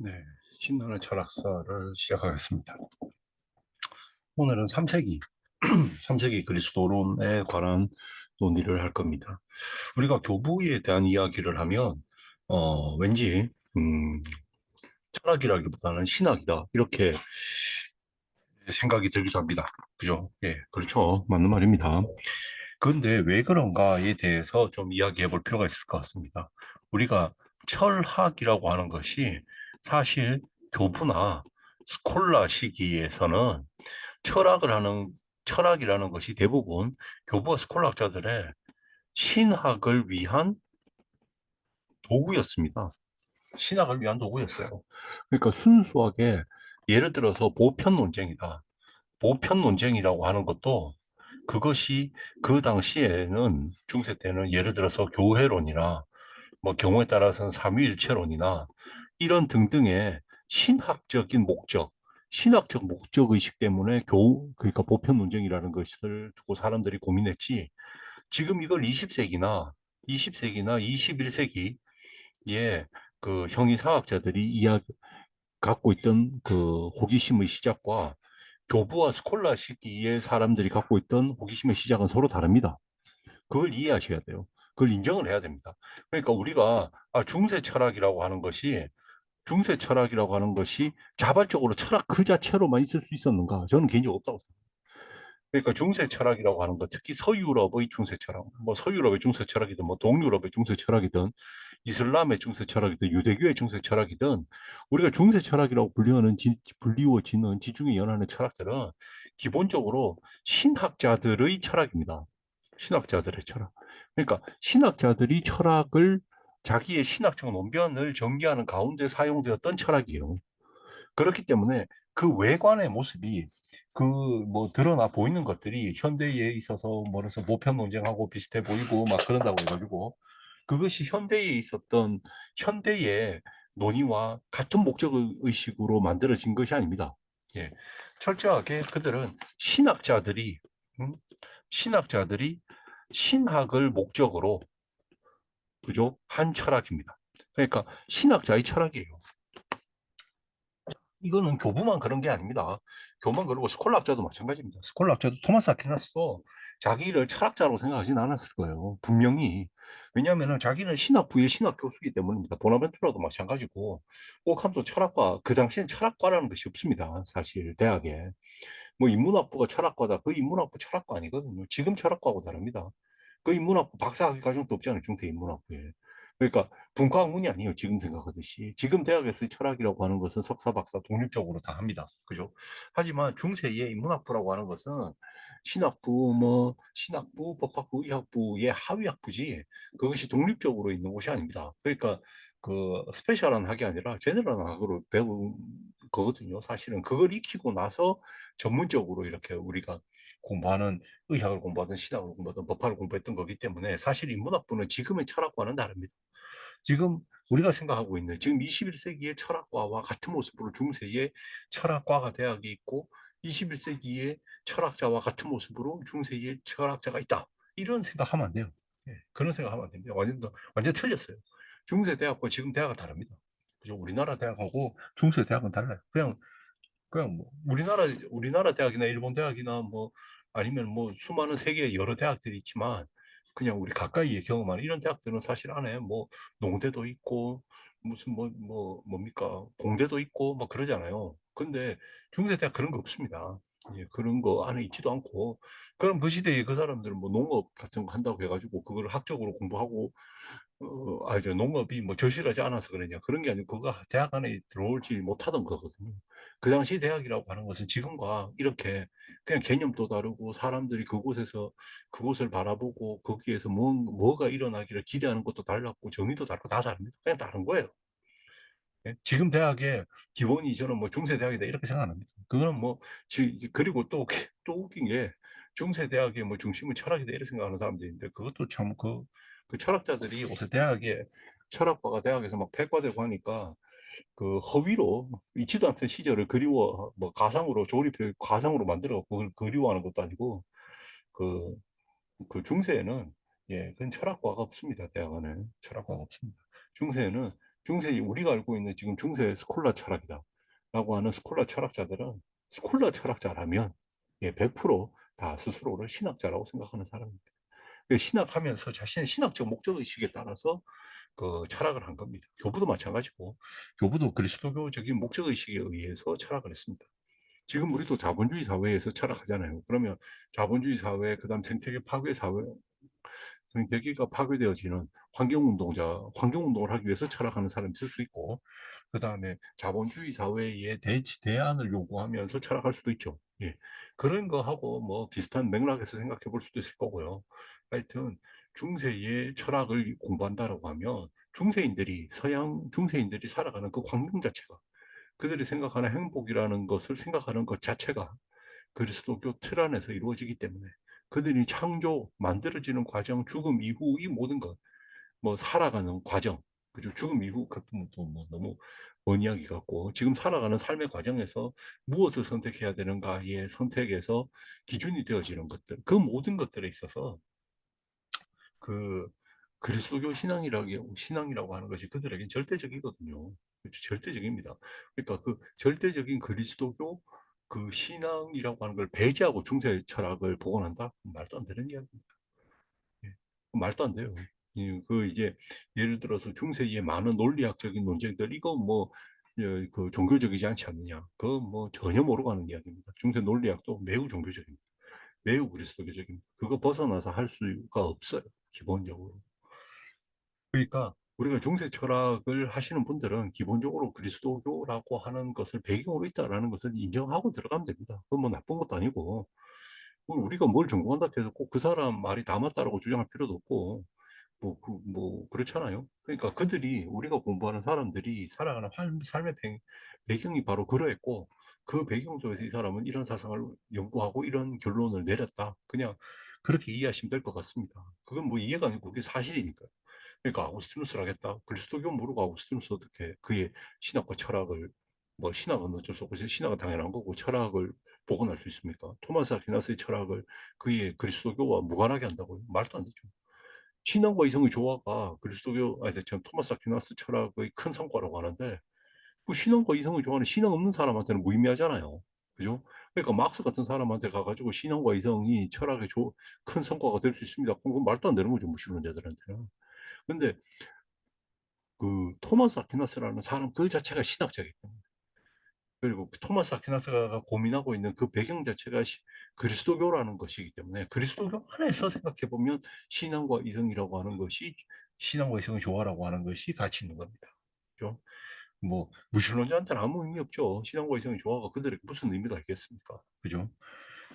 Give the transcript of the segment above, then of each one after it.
네, 신나는 철학사를 시작하겠습니다. 오늘은 3세기, 3세기 그리스도론에 관한 논의를 할 겁니다. 우리가 교부에 대한 이야기를 하면, 왠지, 철학이라기보다는 신학이다. 이렇게 생각이 들기도 합니다. 그죠? 예, 그렇죠. 맞는 말입니다. 그런데 왜 그런가에 대해서 좀 이야기해 볼 필요가 있을 것 같습니다. 우리가 철학이라고 하는 것이 사실 교부나 스콜라 시기에서는 철학을 하는, 철학이라는 것이 대부분 교부와 스콜라학자들의 신학을 위한 도구였습니다. 신학을 위한 도구였어요. 그러니까 순수하게 예를 들어서 보편 논쟁이다. 보편 논쟁이라고 하는 것도 그것이 그 당시에는 중세 때는 예를 들어서 교회론이나 뭐 경우에 따라서는 삼위일체론이나 이런 등등의 신학적인 목적, 신학적 목적 의식 때문에 그러니까 보편 논쟁이라는 것을 두고 사람들이 고민했지. 지금 이걸 20세기나 21세기에 그 형이사학자들이 갖고 있던 그 호기심의 시작과 교부와 스콜라 시기에 사람들이 갖고 있던 호기심의 시작은 서로 다릅니다. 그걸 이해하셔야 돼요. 그걸 인정을 해야 됩니다. 그러니까 우리가 중세 철학이라고 하는 것이 자발적으로 철학 그 자체로만 있을 수 있었는가? 저는 개인적으로 없다고 생각합니다. 그러니까 중세 철학이라고 하는 것, 특히 서유럽의 중세 철학, 뭐 서유럽의 중세 철학이든 뭐 동유럽의 중세 철학이든 이슬람의 중세 철학이든 유대교의 중세 철학이든 우리가 중세 철학이라고 불리워지는 지중해 연안의 철학들은 기본적으로 신학자들의 철학입니다. 신학자들의 철학. 그러니까 신학자들이 철학을 자기의 신학적 논변을 전개하는 가운데 사용되었던 철학이에요. 그렇기 때문에 그 외관의 모습이 그 뭐 드러나 보이는 것들이 현대에 있어서 뭐래서 보편 논쟁하고 비슷해 보이고 막 그런다고 해가지고 그것이 현대에 있었던 현대의 논의와 같은 목적 의식으로 만들어진 것이 아닙니다. 예. 철저하게 그들은 음? 신학자들이 신학을 목적으로 그죠? 한 철학입니다. 그러니까 신학자의 철학이에요. 이거는 교부만 그런 게 아닙니다. 교부만 그러고 스콜라학자도 마찬가지입니다. 스콜라학자도 토마스 아퀴나스도 자기를 철학자라고 생각하진 않았을 거예요. 분명히. 왜냐하면 자기는 신학부의 신학 교수이기 때문입니다. 보나벤투라도 마찬가지고. 오캄도 철학과, 그 당시엔 철학과라는 것이 없습니다. 사실 대학에. 뭐 인문학부가 철학과다. 그 인문학부 철학과 아니거든요. 지금 철학과하고 다릅니다. 그 인문학부 박사학위 과정도 없잖아요. 중대 인문학부에. 그러니까 분과학문이 아니에요. 지금 생각하듯이. 지금 대학에서 철학이라고 하는 것은 석사, 박사 독립적으로 다 합니다. 그죠? 하지만 중세의 인문학부라고 하는 것은 신학부, 법학부, 의학부의 하위학부지 그것이 독립적으로 있는 곳이 아닙니다. 그러니까 그 스페셜한 학이 아니라 제너럴한 학으로 배운 거거든요. 사실은 그걸 익히고 나서 전문적으로 이렇게 우리가 공부하는 의학을 공부하든 신학을 공부하든 법학을 공부했던 거기 때문에 사실 인문학부는 지금의 철학과는 다릅니다. 지금 우리가 생각하고 있는 지금 21세기의 철학과와 같은 모습으로 중세의 철학과가 대학이 있고 21세기의 철학자와 같은 모습으로 중세의 철학자가 있다. 이런 생각하면 안 돼요. 예, 그런 생각하면 안 됩니다. 완전 틀렸어요. 중세 대학과 지금 대학은 다릅니다. 그죠? 우리나라 대학하고 중세 대학은 달라요. 그냥 뭐 우리나라 대학이나 일본 대학이나 뭐 아니면 뭐 수많은 세계의 여러 대학들이 있지만 그냥 우리 가까이에 경험하는 이런 대학들은 사실 안에 뭐 농대도 있고 무슨 뭡니까 공대도 있고 막 그러잖아요. 근데 중세대학 그런 거 없습니다. 예, 그런 거 안에 있지도 않고 그럼 그 시대에 그 사람들은 뭐 농업 같은 거 한다고 해가지고 그걸 학적으로 공부하고 저 농업이 뭐 절실하지 않아서 그러냐. 그런 게 아니고 그거 대학 안에 들어올지 못하던 거거든요. 그 당시 대학이라고 하는 것은 지금과 이렇게 그냥 개념도 다르고 사람들이 그곳을 바라보고 거기에서 뭐가 일어나기를 기대하는 것도 달랐고 정의도 다르고 다 다릅니다. 그냥 다른 거예요. 예? 지금 대학의 기본이 저는 뭐 중세 대학이다 이렇게 생각 안 합니다. 그거는 뭐 그리고 또 웃긴 게 중세 대학의 뭐 중심은 철학이다 이렇게 생각하는 사람들이 있는데 그것도 참 그 철학자들이 요새 철학과가 대학에서 막 폐과되고 하니까 그 허위로 있지도 않던 시절을 뭐 가상으로 조립해 가상으로 만들어 그걸 그리워하는 것도 아니고 그, 그 중세에는 예, 그건 철학과가 없습니다. 대학원에 철학과가 없습니다. 중세에는 우리가 알고 있는 지금 중세 스콜라 철학이다라고 하는 스콜라 철학자들은 스콜라 철학자라면 100%다 스스로를 신학자라고 생각하는 사람입니다. 신학하면서 자신의 신학적 목적의식에 따라서 그 철학을 한 겁니다. 교부도 마찬가지고, 교부도 그리스도교적인 목적의식에 의해서 철학을 했습니다. 지금 우리도 자본주의 사회에서 철학하잖아요. 그러면 자본주의 사회, 그다음 생태계 파괴 사회, 생태계가 파괴되어지는 환경운동을 하기 위해서 철학하는 사람이 있을 수 있고, 그 다음에 자본주의 사회에 대안을 요구하면서 철학할 수도 있죠. 예. 그런 거하고 뭐 비슷한 맥락에서 생각해 볼 수도 있을 거고요. 하여튼, 중세의 철학을 공부한다라고 하면, 서양 중세인들이 살아가는 그 환경 자체가, 그들이 생각하는 행복이라는 것을 생각하는 것 자체가 그리스도교 틀 안에서 이루어지기 때문에 그들이 만들어지는 과정, 죽음 이후 이 모든 것, 뭐 살아가는 과정, 그죠? 죽음 이후 같은 또뭐 너무 먼 이야기 같고, 지금 살아가는 삶의 과정에서 무엇을 선택해야 되는가의 선택에서 기준이 되어지는 것들, 그 모든 것들에 있어서 그 그리스도교 신앙이라고 하는 것이 그들에겐 절대적이거든요. 그렇죠? 절대적입니다. 그러니까 그 절대적인 그리스도교 그 신앙이라고 하는 걸 배제하고 중세 철학을 복원한다? 말도 안 되는 이야기입니다. 예. 말도 안 돼요. 이제 예를 들어서 중세의 많은 논리학적인 논쟁들, 이거 뭐 그 종교적이지 않지 않느냐? 그거 뭐 전혀 모르고 하는 이야기입니다. 중세 논리학도 매우 종교적입니다. 매우 그리스도교적입니다. 그거 벗어나서 할 수가 없어요. 기본적으로. 그러니까 우리가 중세 철학을 하시는 분들은 기본적으로 그리스도교라고 하는 것을 배경으로 있다라는 것을 인정하고 들어가면 됩니다. 그건 뭐 나쁜 것도 아니고, 우리가 뭘 전공한다 해서 꼭 그 사람 말이 다 맞다라고 주장할 필요도 없고, 그렇잖아요. 그러니까 우리가 공부하는 사람들이 살아가는 삶의 배경이 바로 그러했고, 그 배경 속에서 이 사람은 이런 사상을 연구하고 이런 결론을 내렸다. 그냥 그렇게 이해하시면 될 것 같습니다. 그건 뭐 이해가 아니고 그게 사실이니까요. 그러니까 아우구스티누스를 하겠다. 그리스도교 모르고 아우구스티누스 어떻게 그의 신학과 철학을, 뭐 신학은 어쩔 수 없고 신학은 당연한 거고 철학을 복원할 수 있습니까? 토마스 아퀴나스의 철학을 그의 그리스도교와 무관하게 한다고요? 말도 안 되죠. 신앙과 이성의 조화가 참 토마스 아퀴나스 철학의 큰 성과라고 하는데, 그 신앙과 이성의 조화는 신앙 없는 사람한테는 무의미하잖아요. 그죠? 그러니까 막스 같은 사람한테 가가지고 신앙과 이성이 큰 성과가 될 수 있습니다. 그건 말도 안 되는 거죠, 무신론자들한테는. 근데 그 토마스 아퀴나스라는 사람 그 자체가 신학자이기 때문에, 그리고 토마스 아퀴나스가 고민하고 있는 그 배경 자체가 그리스도교라는 것이기 때문에, 그리스도교 안에서 생각해 보면 신앙과 이성의 조화라고 하는 것이 가치 있는 겁니다. 그죠? 뭐 무신론자한테는 아무 의미 없죠. 신앙과 이성의 조화가 그들에게 무슨 의미가 있겠습니까? 그죠?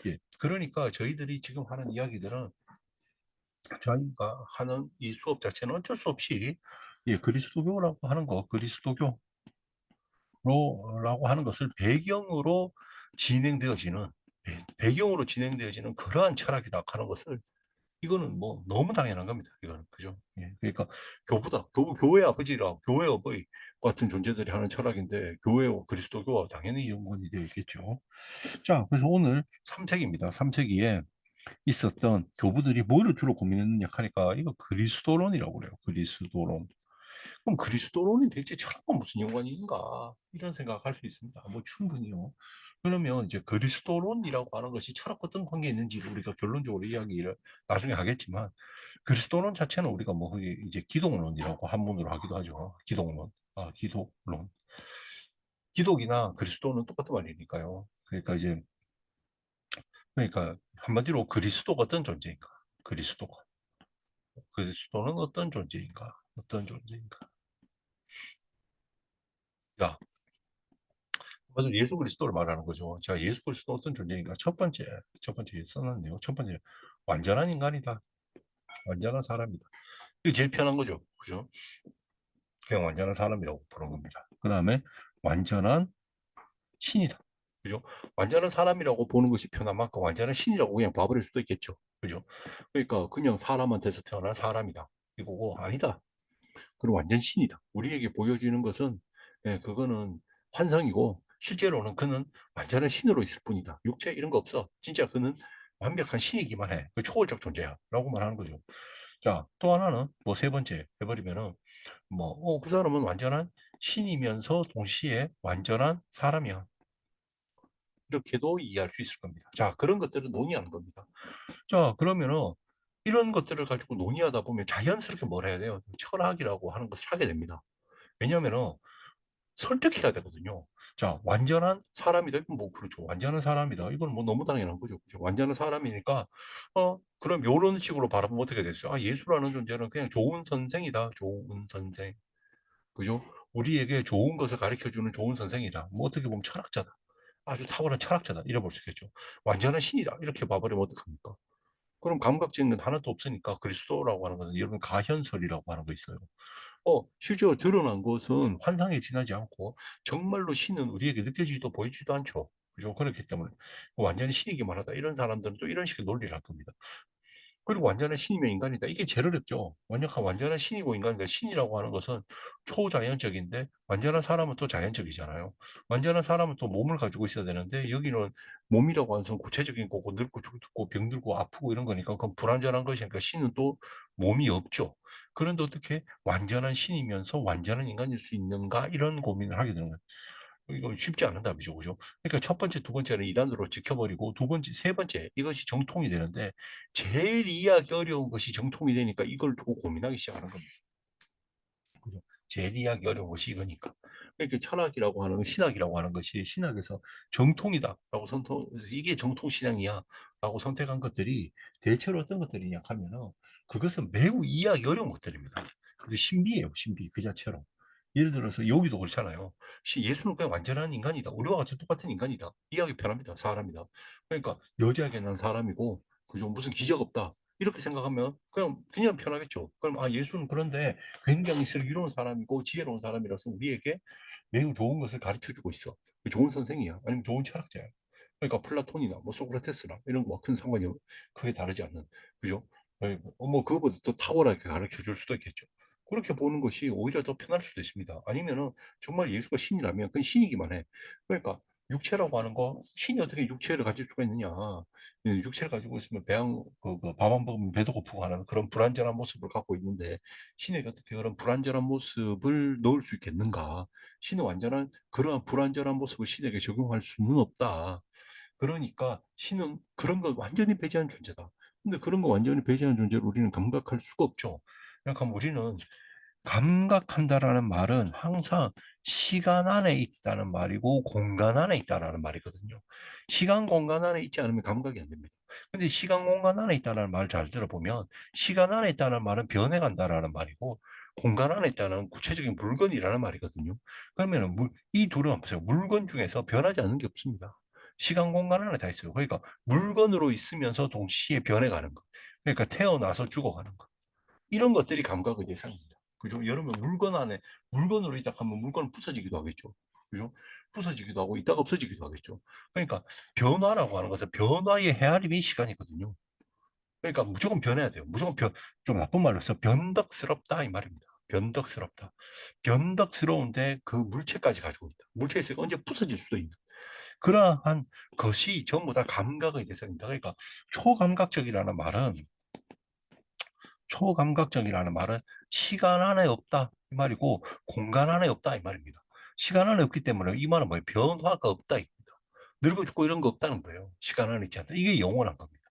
예. 그러니까 저희들이 지금 하는 이야기들은, 저희가 하는 이 수업 자체는 어쩔 수 없이 그리스도교라고 하는 그리스도교 라고 하는 것을 진행되어지는 배경으로 진행되어지는 그러한 철학이다 하는 것을, 이거는 뭐 너무 당연한 겁니다. 이거는 그죠? 예. 그러니까 교회 아버지라 교회 어버이 같은 존재들이 하는 철학인데, 교회와 그리스도교와 당연히 연관이 되어 있겠죠. 자, 그래서 오늘 3책입니다. 3책기에 있었던 교부들이 뭐를 주로 고민했느냐 하니까, 이거 그리스도론이라고 그래요. 그리스도론. 그럼 그리스도론이 대체 철학과 무슨 연관이 있는가? 이런 생각할 수 있습니다. 뭐 충분히요. 그러면 이제 그리스도론이라고 하는 것이 철학과 어떤 관계에 있는지 우리가 결론적으로 이야기를 나중에 하겠지만, 그리스도론 자체는 우리가 뭐 이제 기독론이라고 한문으로 하기도 하죠. 기독론. 기독론. 기독이나 그리스도는 똑같은 말이니까요. 그러니까 한마디로 그리스도가 어떤 존재인가? 그리스도는 어떤 존재인가? 어떤 존재인가? 야, 맞아, 예수 그리스도를 말하는 거죠. 자, 예수 그리스도 어떤 존재인가? 첫 번째 써놨네요. 첫 번째, 완전한 인간이다. 완전한 사람이다. 이게 제일 편한 거죠. 그죠? 그냥 완전한 사람이라고 부른 겁니다. 그 다음에 완전한 신이다. 그죠? 완전한 사람이라고 보는 것이 편한 만큼 완전한 신이라고 그냥 봐버릴 수도 있겠죠. 그죠? 그러니까 그냥 사람한테서 태어난 사람이다. 이거고, 아니다. 그리고 완전 신이다. 우리에게 보여지는 것은, 그거는 환상이고, 실제로는 그는 완전한 신으로 있을 뿐이다. 육체 이런 거 없어. 진짜 그는 완벽한 신이기만 해. 그 초월적 존재야. 라고 말하는 거죠. 자, 또 하나는 뭐 세 번째 해버리면은 뭐, 그 사람은 완전한 신이면서 동시에 완전한 사람이야. 이렇게도 이해할 수 있을 겁니다. 자, 그런 것들을 논의하는 겁니다. 자, 그러면은 이런 것들을 가지고 논의하다 보면 자연스럽게 뭘 해야 돼요? 철학이라고 하는 것을 하게 됩니다. 왜냐하면은 설득해야 되거든요. 자, 완전한 사람이다. 이건 뭐 그렇죠. 완전한 사람이다. 이건 뭐 너무 당연한 거죠. 그죠? 완전한 사람이니까 그럼 요런 식으로 바라보면 어떻게 됐어요? 아, 예수라는 존재는 그냥 좋은 선생이다. 좋은 선생. 그죠? 우리에게 좋은 것을 가르쳐 주는 좋은 선생이다. 뭐 어떻게 보면 철학자다. 아주 탁월한 철학자다. 이래 볼 수 있겠죠. 완전한 신이다. 이렇게 봐버리면 어떡합니까? 그럼 감각적인 건 하나도 없으니까 그리스도라고 하는 것은 여러분 가현설이라고 하는 거 있어요. 실제로 드러난 것은 환상에 지나지 않고 정말로 신은 우리에게 느껴지지도 보이지도 않죠. 그죠? 그렇기 때문에 완전히 신이기만 하다. 이런 사람들은 또 이런 식의 논리를 할 겁니다. 그리고 완전한 신이면 인간이다. 이게 제일 어렵죠. 완전한 신이고 인간이니까 신이라고 하는 것은 초자연적인데 완전한 사람은 또 자연적이잖아요. 완전한 사람은 또 몸을 가지고 있어야 되는데 여기는 몸이라고 하는 것은 구체적인 거고 늙고 죽고 병들고 아프고 이런 거니까 그건 불완전한 것이니까 신은 또 몸이 없죠. 그런데 어떻게 완전한 신이면서 완전한 인간일 수 있는가 이런 고민을 하게 되는 거예요. 이거 쉽지 않은 답이죠. 그죠? 그러니까 첫 번째, 두 번째는 이단으로 지켜버리고 두 번째, 세 번째 이것이 정통이 되는데 제일 이해하기 어려운 것이 정통이 되니까 이걸 두고 고민하기 시작하는 겁니다. 그죠? 제일 이해하기 어려운 것이 이거니까. 그러니까 철학이라고 하는 신학이라고 하는 것이 신학에서 정통이다라고 이게 정통 신앙이야라고 선택한 것들이 대체로 어떤 것들이냐 하면은 그것은 매우 이해하기 어려운 것들입니다. 아주 신비해요, 신비 그 자체로. 예를 들어서 여기도 그렇잖아요. 예수는 그냥 완전한 인간이다. 우리와 같이 똑같은 인간이다. 이해하기 편합니다. 사람이다. 그러니까 여자에게 난 사람이고 그죠? 무슨 기적 없다. 이렇게 생각하면 그냥 편하겠죠. 그럼 예수는 그런데 굉장히 슬기로운 사람이고 지혜로운 사람이라서 우리에게 매우 좋은 것을 가르쳐 주고 있어. 좋은 선생이야. 아니면 좋은 철학자야. 그러니까 플라톤이나 뭐 소크라테스나 이런 거와 큰 상관이 크게 다르지 않는. 그죠? 뭐 그거보다 더 탁월하게 가르쳐 줄 수도 있겠죠. 그렇게 보는 것이 오히려 더 편할 수도 있습니다. 아니면은 정말 예수가 신이라면 그건 신이기만 해. 그러니까 육체라고 하는 거, 신이 어떻게 육체를 가질 수가 있느냐. 육체를 가지고 있으면 밥안 먹으면 배도 고프고 하는 그런 불완전한 모습을 갖고 있는데 신에게 어떻게 그런 불완전한 모습을 넣을 수 있겠는가? 신은 완전한 그러한 불완전한 모습을 신에게 적용할 수는 없다. 그러니까 신은 그런 걸 완전히 배제한 존재다. 근데 그런 거 완전히 배제한 존재를 우리는 감각할 수가 없죠. 그러니까 우리는 감각한다라는 말은 항상 시간 안에 있다는 말이고 공간 안에 있다라는 말이거든요. 시간 공간 안에 있지 않으면 감각이 안 됩니다. 근데 시간 공간 안에 있다는 말 잘 들어보면 시간 안에 있다는 말은 변해간다라는 말이고 공간 안에 있다는 구체적인 물건이라는 말이거든요. 그러면 이 둘은 보세요. 물건 중에서 변하지 않는 게 없습니다. 시간 공간 안에 다 있어요. 그러니까 물건으로 있으면서 동시에 변해가는 것. 그러니까 태어나서 죽어가는 것. 이런 것들이 감각의 대상입니다. 그죠? 여러분 물건 안에 물건으로 있다 하면 물건은 부서지기도 하겠죠. 그죠? 부서지기도 하고 있다가 없어지기도 하겠죠. 그러니까 변화라고 하는 것은 변화의 헤아림이 시간이거든요. 그러니까 무조건 변해야 돼요. 좀 나쁜 말로 해서 변덕스럽다 이 말입니다. 변덕스럽다. 변덕스러운데 그 물체까지 가지고 있다. 물체에 있으니까 언제 부서질 수도 있는. 그러한 것이 전부 다 감각의 대상입니다. 그러니까 초감각적이라는 말은 초감각적이라는 말은 시간 안에 없다 이 말이고 공간 안에 없다 이 말입니다. 시간 안에 없기 때문에 이 말은 뭐예요? 변화가 없다 입니다. 늙어 죽고 이런 거 없다는 거예요. 시간 안에 있지 않다. 이게 영원한 겁니다.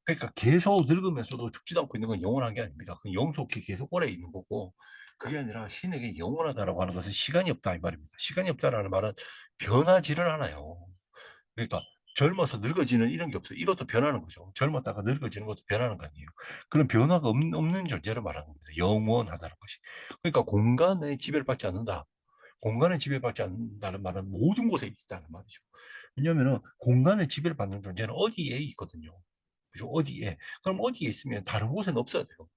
그러니까 계속 늙으면서도 죽지도 않고 있는 건 영원한 게 아닙니다. 그 영속히 계속 오래 있는 거고 그게 아니라 신에게 영원하다라고 하는 것은 시간이 없다 이 말입니다. 시간이 없다라는 말은 변하지를 않아요. 그러니까 젊어서 늙어지는 이런 게 없어요. 이것도 변하는 거죠. 젊었다가 늙어지는 것도 변하는 거 아니에요. 그런 변화가 없는 존재를 말하는 겁니다. 영원하다는 것이. 그러니까 공간에 지배를 받지 않는다. 공간에 지배받지 않는다는 말은 모든 곳에 있다는 말이죠. 왜냐하면 공간에 지배를 받는 존재는 어디에 있거든요. 그죠? 어디에. 그럼 어디에 있으면 다른 곳에는 없어야 돼요.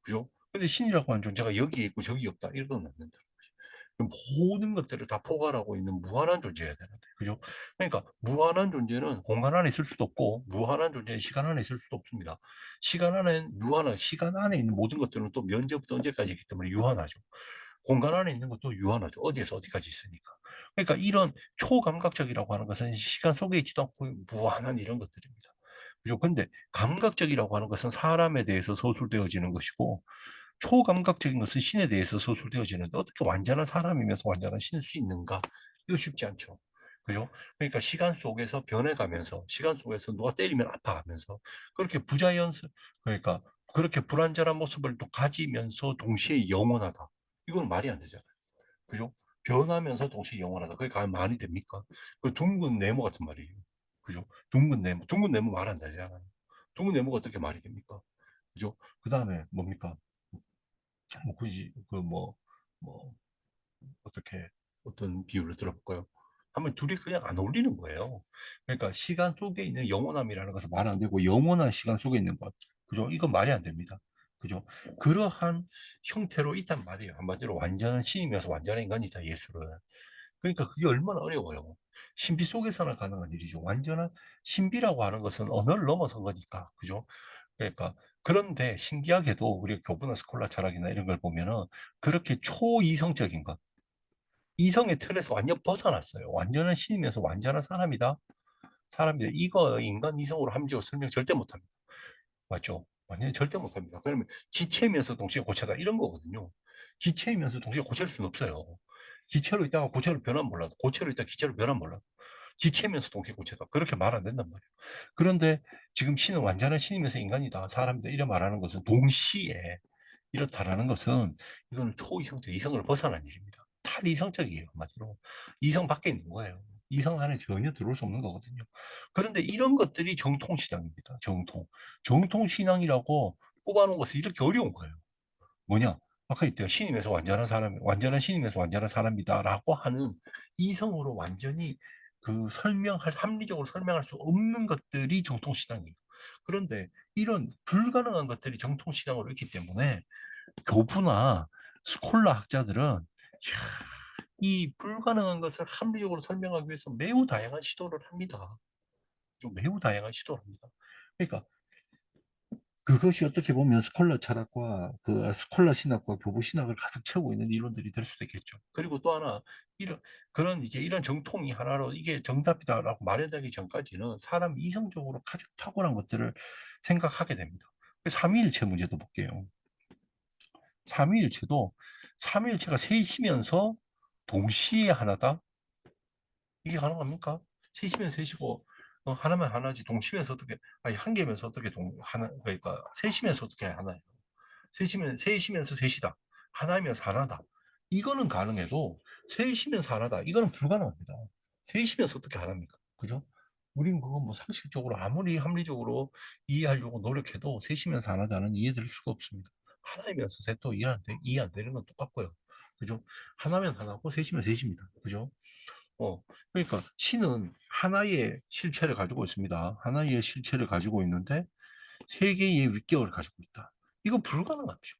그죠? 근데 신이라고 하는 존재가 여기에 있고 저기 없다. 이런 건 안 된다. 모든 것들을 다 포괄하고 있는 무한한 존재여야 되는데, 그죠? 그러니까 무한한 존재는 공간 안에 있을 수도 없고 무한한 존재는 시간 안에 있을 수도 없습니다. 시간 안에 있는 모든 것들은 또 면제부터 언제까지이기 때문에 유한하죠. 공간 안에 있는 것도 유한하죠. 어디에서 어디까지 있으니까. 그러니까 이런 초감각적이라고 하는 것은 시간 속에 있지도 않고 무한한 이런 것들입니다. 그죠? 근데 감각적이라고 하는 것은 사람에 대해서 서술되어지는 것이고, 초감각적인 것은 신에 대해서 서술되어지는데, 어떻게 완전한 사람이면서 완전한 신일 수 있는가? 이거 쉽지 않죠. 그죠? 그러니까 시간 속에서 변해가면서, 시간 속에서 누가 때리면 아파하면서, 그렇게 부자연스, 그러니까 그렇게 불완전한 모습을 또 가지면서 동시에 영원하다. 이건 말이 안 되잖아요. 그죠? 변하면서 동시에 영원하다. 그게 과연 말이 됩니까? 그 둥근 네모 같은 말이에요. 그죠? 둥근 네모 말 안 되잖아요. 둥근 네모가 어떻게 말이 됩니까? 그죠? 그 다음에 뭡니까? 뭐 굳이 뭐 어떻게 어떤 비유를 들어볼까요? 하면 둘이 그냥 안 어울리는 거예요. 그러니까 시간 속에 있는 영원함이라는 것은 말 안 되고 영원한 시간 속에 있는 것. 그죠? 이건 말이 안 됩니다. 그죠? 그러한 형태로 있단 말이에요. 한마디로 완전한 신이면서 완전한 인간이다, 예술은. 그러니까 그게 얼마나 어려워요. 신비 속에서나 가능한 일이죠. 완전한 신비라고 하는 것은 언어를 넘어선 거니까. 그죠? 그러니까 그런데 신기하게도 우리 교부나 스콜라 철학이나 이런 걸 보면은 그렇게 초이성적인 것, 이성의 틀에서 완전 벗어났어요. 완전한 신이면서 완전한 사람이다. 사람이다. 이거 인간 이성으로 함정을 설명 절대 못합니다. 맞죠? 완전히 절대 못합니다. 그러면 기체이면서 동시에 고체다 이런 거거든요. 기체이면서 동시에 고체일 수는 없어요. 기체로 있다가 고체로 변하면 몰라도, 고체로 있다가 기체로 변하면 몰라도, 기체면서 동시에 고체다. 그렇게 말 안 된단 말이에요. 그런데 지금 신은 완전한 신이면서 인간이다. 사람이다. 이런 말하는 것은 동시에 이렇다라는 것은 이거는 초이성적, 이성을 벗어난 일입니다. 탈이성적이에요. 한마디로. 이성 밖에 있는 거예요. 이성 안에 전혀 들어올 수 없는 거거든요. 그런데 이런 것들이 정통신앙입니다. 정통신앙이라고 뽑아놓은 것은 이렇게 어려운 거예요. 뭐냐? 아까 있대요. 신임에서 완전한 사람, 완전한 신임에서 완전한 사람이다라고 하는 이성으로 완전히 합리적으로 설명할 수 없는 것들이 정통신앙이에요. 그런데 이런 불가능한 것들이 정통신앙으로 있기 때문에 교부나 스콜라 학자들은 이 불가능한 것을 합리적으로 설명하기 위해서 매우 다양한 시도를 합니다. 좀 매우 다양한 시도를 합니다. 그러니까 그것이 어떻게 보면 스콜라 철학과 그 스콜라 신학과 교부 신학을 가득 채우고 있는 이론들이 될 수도 있겠죠. 그리고 또 하나 이런 그런 이제 이런 정통이 하나로 이게 정답이다라고 마련되기 전까지는 사람 이성적으로 가장 탁월한 것들을 생각하게 됩니다. 삼위일체 문제도 볼게요. 삼위일체도 삼위일체가 셋이면서 동시에 하나다? 이게 가능합니까? 셋이면 셋이고 하나면 하나지 동시면서 어떻게 아니 한 개면서 어떻게 하나 그러니까 셋이면서 어떻게 하나예요? 셋이면서 셋이다. 하나이면서 하나다. 이거는 가능해도 셋이면서 하나다. 이거는 불가능합니다. 셋이면서 어떻게 하나입니까? 그죠? 우린 그거 뭐 상식적으로 아무리 합리적으로 이해하려고 노력해도 셋이면서 하나다는 이해될 수가 없습니다. 하나이면서 셋도 이해 안 되는 건 똑같고요. 그죠? 하나면 하나고 셋이면 셋입니다. 그죠? 그러니까 신은 하나의 실체를 가지고 있습니다. 하나의 실체를 가지고 있는데 세 개의 위격을 가지고 있다. 이거 불가능하죠.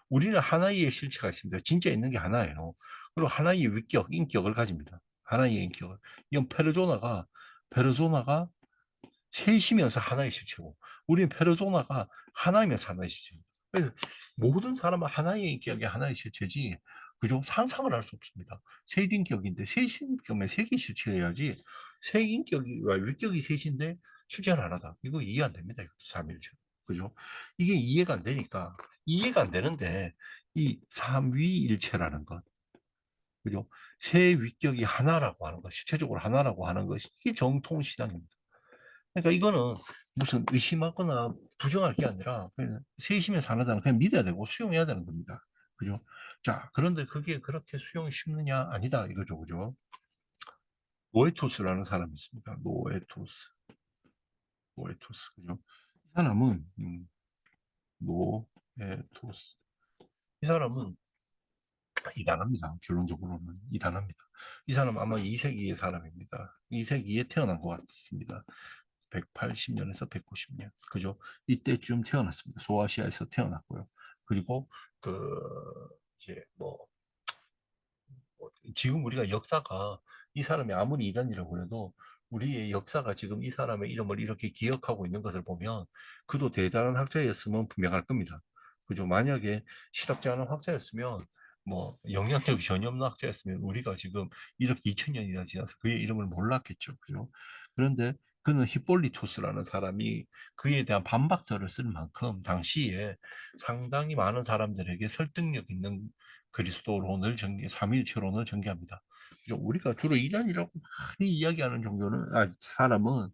우리는 하나의 실체가 있습니다. 진짜 있는 게 하나예요. 그리고 하나의 위격, 인격을 가집니다. 하나의 인격을. 이건 페르소나가 셋이면서 하나의 실체고, 우리는 페르소나가 하나이면서 하나의 실체입니다. 그래서 모든 사람은 하나의 인격이 하나의 실체지, 그죠? 상상을 할 수 없습니다. 세 인격인데, 세 인격이면 세 개 실체여야지, 세 인격과 위격이 셋인데, 실체는 하나다. 이거 이해 안 됩니다. 이것도 삼위일체. 그죠? 이게 이해가 안 되니까, 이해가 안 되는데, 이 삼위일체라는 것, 그죠? 세 위격이 하나라고 하는 것, 실체적으로 하나라고 하는 것이, 이게 정통신앙입니다. 그러니까 이거는 무슨 의심하거나 부정할 게 아니라 그냥 세심에서 하나다는 그냥 믿어야 되고 수용해야 되는 겁니다. 그죠? 자, 그런데 그게 그렇게 수용이 쉽느냐? 아니다. 이거죠. 그죠? 노에토스라는 사람이 있습니다. 노에토스. 그죠? 이 사람은, 노에토스. 이 사람은 이단합니다. 결론적으로는 이단합니다. 이 사람은 아마 2세기의 사람입니다. 2세기에 태어난 것 같습니다. 180년에서 190년. 그죠? 이때쯤 태어났습니다. 소아시아에서 태어났고요. 그리고 이제 지금 우리가 역사가 이 사람이 아무리 이단이라고 해도 우리의 역사가 지금 이 사람의 이름을 이렇게 기억하고 있는 것을 보면 그도 대단한 학자였으면 분명할 겁니다. 그죠? 만약에 실업지 않은 학자였으면 뭐 영향력이 전혀 없는 학자였으면 우리가 지금 이렇게 2000년이나 지나서 그의 이름을 몰랐겠죠. 그죠? 그런데 그는 히폴리투스라는 사람이 그에 대한 반박서를 쓸 만큼 당시에 상당히 많은 사람들에게 설득력 있는 그리스도론을 삼위일체론을 전개합니다. 그죠? 우리가 주로 이단이라고 많이 이야기하는 종교는 사람은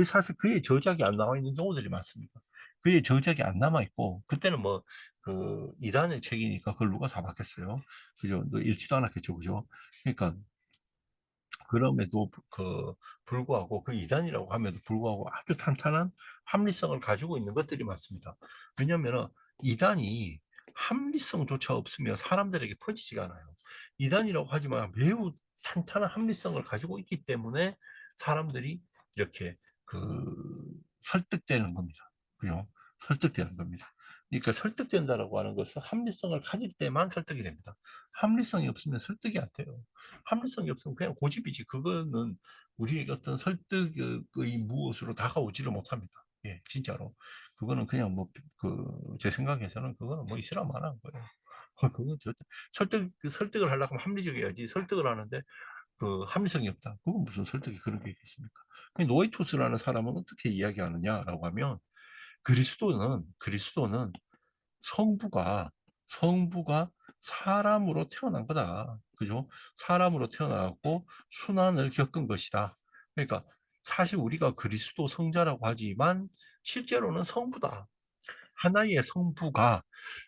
사실 그의 저작이 안 나와 있는 경우들이 많습니다. 그의 저작이 안 남아 있고 그때는 뭐 그 이단의 책이니까 그걸 누가 사봤겠어요. 그죠? 너 읽지도 않았겠죠, 그죠? 그러니까 그럼에도 불구하고 그 이단이라고 함에도 불구하고 아주 탄탄한 합리성을 가지고 있는 것들이 많습니다. 왜냐하면 이단이 합리성조차 없으면 사람들에게 퍼지지가 않아요. 이단이라고 하지만 매우 탄탄한 합리성을 가지고 있기 때문에 사람들이 이렇게 설득되는 겁니다. 그죠? 설득되는 겁니다. 그러니까 설득된다라고 하는 것은 합리성을 가질 때만 설득이 됩니다. 합리성이 없으면 설득이 안 돼요. 합리성이 없으면 그냥 고집이지. 그거는 우리에게 어떤 설득의 무엇으로 다가오지를 못합니다. 예, 진짜로. 그거는 그냥 뭐, 제 생각에서는 그거는 뭐 이스람 안 한 거예요. 그건 절대, 설득을 하려고 하면 합리적이어야지. 설득을 하는데 합리성이 없다. 그건 무슨 설득이 그런 게 있겠습니까? 노이토스라는 사람은 어떻게 이야기하느냐라고 하면 그리스도는 성부가 성부가 사람으로 태어난 거다. 그죠? 사람으로 태어나고 순환을 겪은 것이다. 그러니까 사실 우리가 그리스도 성자라고 하지만 실제로는 성부다. 하나의 성부가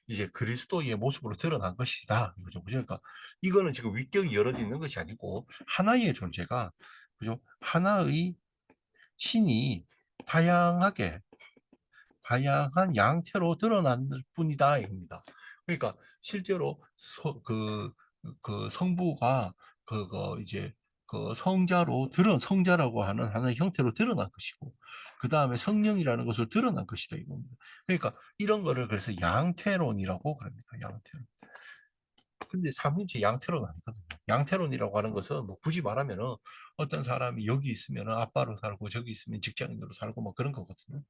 이제 그리스도의 모습으로 드러난 것이다. 그죠? 그러니까 이거는 지금 위격이 여러 있는 것이 아니고 하나의 존재가 그죠? 하나의 신이 다양하게 다양한 양태로 드러날 뿐이다 이겁니다. 그러니까 실제로 그 성부가 그거 이제 성자라고 하는 하나의 형태로 드러난 것이고 그 다음에 성령이라는 것을 드러난 것이다 이겁니다. 그러니까 이런 거를 그래서 양태론이라고 그럽니다. 양태론. 근데 삼일체 양태론 아니거든요. 양태론이라고 하는 것은 뭐 굳이 말하면은 어떤 사람이 여기 있으면 아빠로 살고 저기 있으면 직장인으로 살고 뭐 그런 거거든요.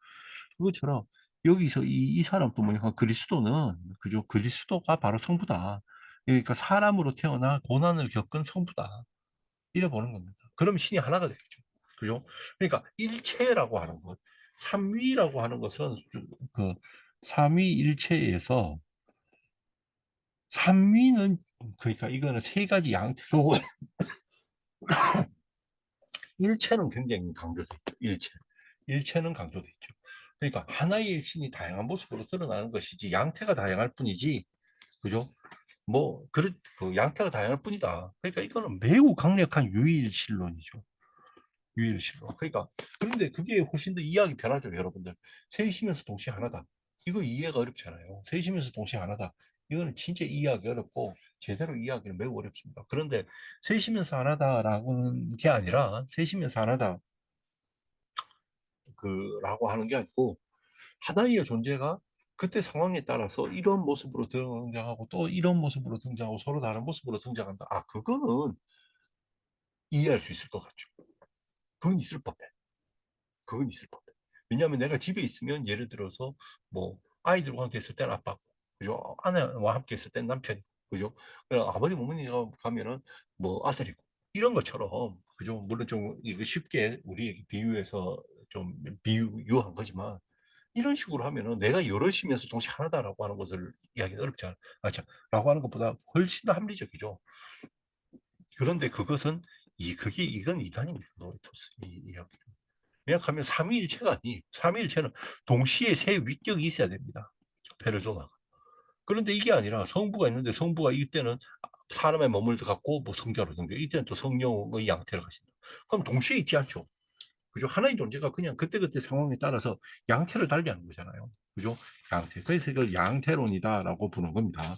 그것처럼 여기서 이 사람도 뭐냐 그리스도는 그죠 그리스도가 바로 성부다. 그러니까 사람으로 태어나 고난을 겪은 성부다. 이래 보는 겁니다. 그럼 신이 하나가 되겠죠. 그죠? 그러니까 일체라고 하는 것, 삼위라고 하는 것은 그 삼위일체에서 삼위는 그러니까 이거는 세 가지 양태로 일체는 굉장히 강조돼 있죠. 일체는 강조돼 있죠. 그러니까 하나의 신이 다양한 모습으로 드러나는 것이지 양태가 다양할 뿐이지, 그죠? 그 양태가 다양할 뿐이다. 그러니까 이거는 매우 강력한 유일신론이죠. 유일신론. 그러니까 그런데 그게 훨씬 더 이해하기 편하죠, 여러분들. 셋이면서 동시에 하나다. 이거 이해가 어렵잖아요. 셋이면서 동시에 하나다. 이거는 진짜 이해하기 어렵고 제대로 이해하기는 매우 어렵습니다. 그런데 셋이면서 하나다라고는 게 아니라 셋이면서 하나다 라고 하는 게 아니고 하나의 존재가 그때 상황에 따라서 이런 모습으로 등장하고 또 이런 모습으로 등장하고 서로 다른 모습으로 등장한다. 그거는 이해할 수 있을 것 같죠. 그건 있을 법해. 그건 있을 법해. 왜냐하면 내가 집에 있으면 예를 들어서 뭐 아이들과 함께 있을 때는 아빠고, 그죠? 아내와 함께 있을 때는 남편이고, 그죠? 아버지 어머니가 가면은 뭐 아들이고 이런 것처럼, 그죠? 물론 좀 이거 쉽게 우리에게 비유해서 좀 비유한 거지만 이런 식으로 하면은 내가 여럿이면서 동시에 하나다라고 하는 것을 이야기는 어렵지 않아. 자, 라고 하는 것보다 훨씬 더 합리적이죠. 그런데 이건 이단입니다. 노이토스 이 이야기. 왜냐하면 삼위일체가 아니. 삼위일체는 동시에 세 위격이 있어야 됩니다. 페르소나가. 그런데 이게 아니라 성부가 있는데 성부가 이때는 사람의 몸을 갖고 뭐 성자로 등장. 이때는 또 성령의 양태를 가신다. 그럼 동시에 있지 않죠. 그죠? 하나의 존재가 그냥 그때그때 상황에 따라서 양태를 달리하는 거잖아요. 그죠? 양태. 그래서 이걸 양태론이다라고 부르는 겁니다.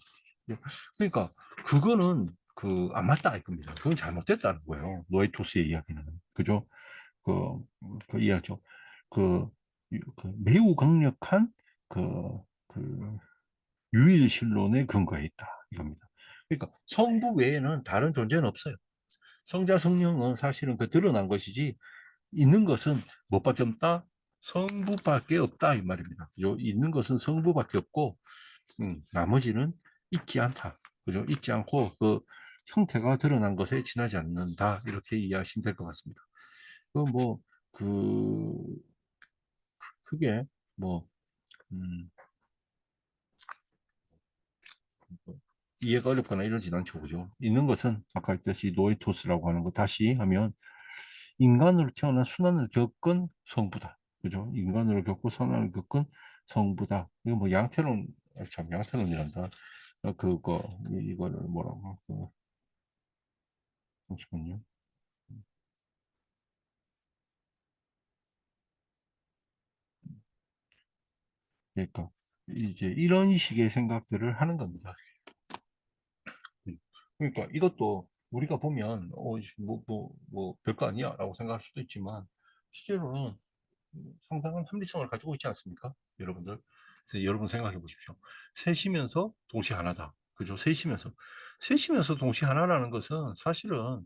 그러니까 그거는 안 맞다 이겁니다. 그건 잘못됐다는 거예요. 노에토스의 이야기는. 그죠? 그, 그 이야기죠. 그, 매우 강력한 그, 그 유일신론의 근거에 있다 이겁니다. 그러니까 성부 외에는 다른 존재는 없어요. 성자 성령은 사실은 드러난 것이지 있는 것은 뭐밖에 없다? 성부밖에 없다 이 말입니다. 있는 것은 성부밖에 없고 나머지는 있지 않다. 그죠? 잊지 않고 그 형태가 드러난 것에 지나지 않는다. 이렇게 이해하시면 될 것 같습니다. 그 뭐, 그, 크게 뭐, 음, 뭐 이해가 어렵거나 이러진 않죠. 그죠? 있는 것은 아까 했듯이 노에토스라고 하는 거 다시 하면 인간으로 태어난 순환을 겪은 성부다. 그죠? 인간으로 겪고 순환을 겪은 성부다. 이거 뭐 양태론, 참, 양태론이란다. 그거, 이거를 뭐라고, 잠시만요. 그러니까, 이제 이런 식의 생각들을 하는 겁니다. 그러니까 이것도 우리가 보면, 별거 아니야 라고 생각할 수도 있지만, 실제로는 상당한 합리성을 가지고 있지 않습니까? 여러분들. 그래서 여러분 생각해 보십시오. 셋이면서 동시에 하나다. 그죠? 셋이면서 동시에 하나라는 것은 사실은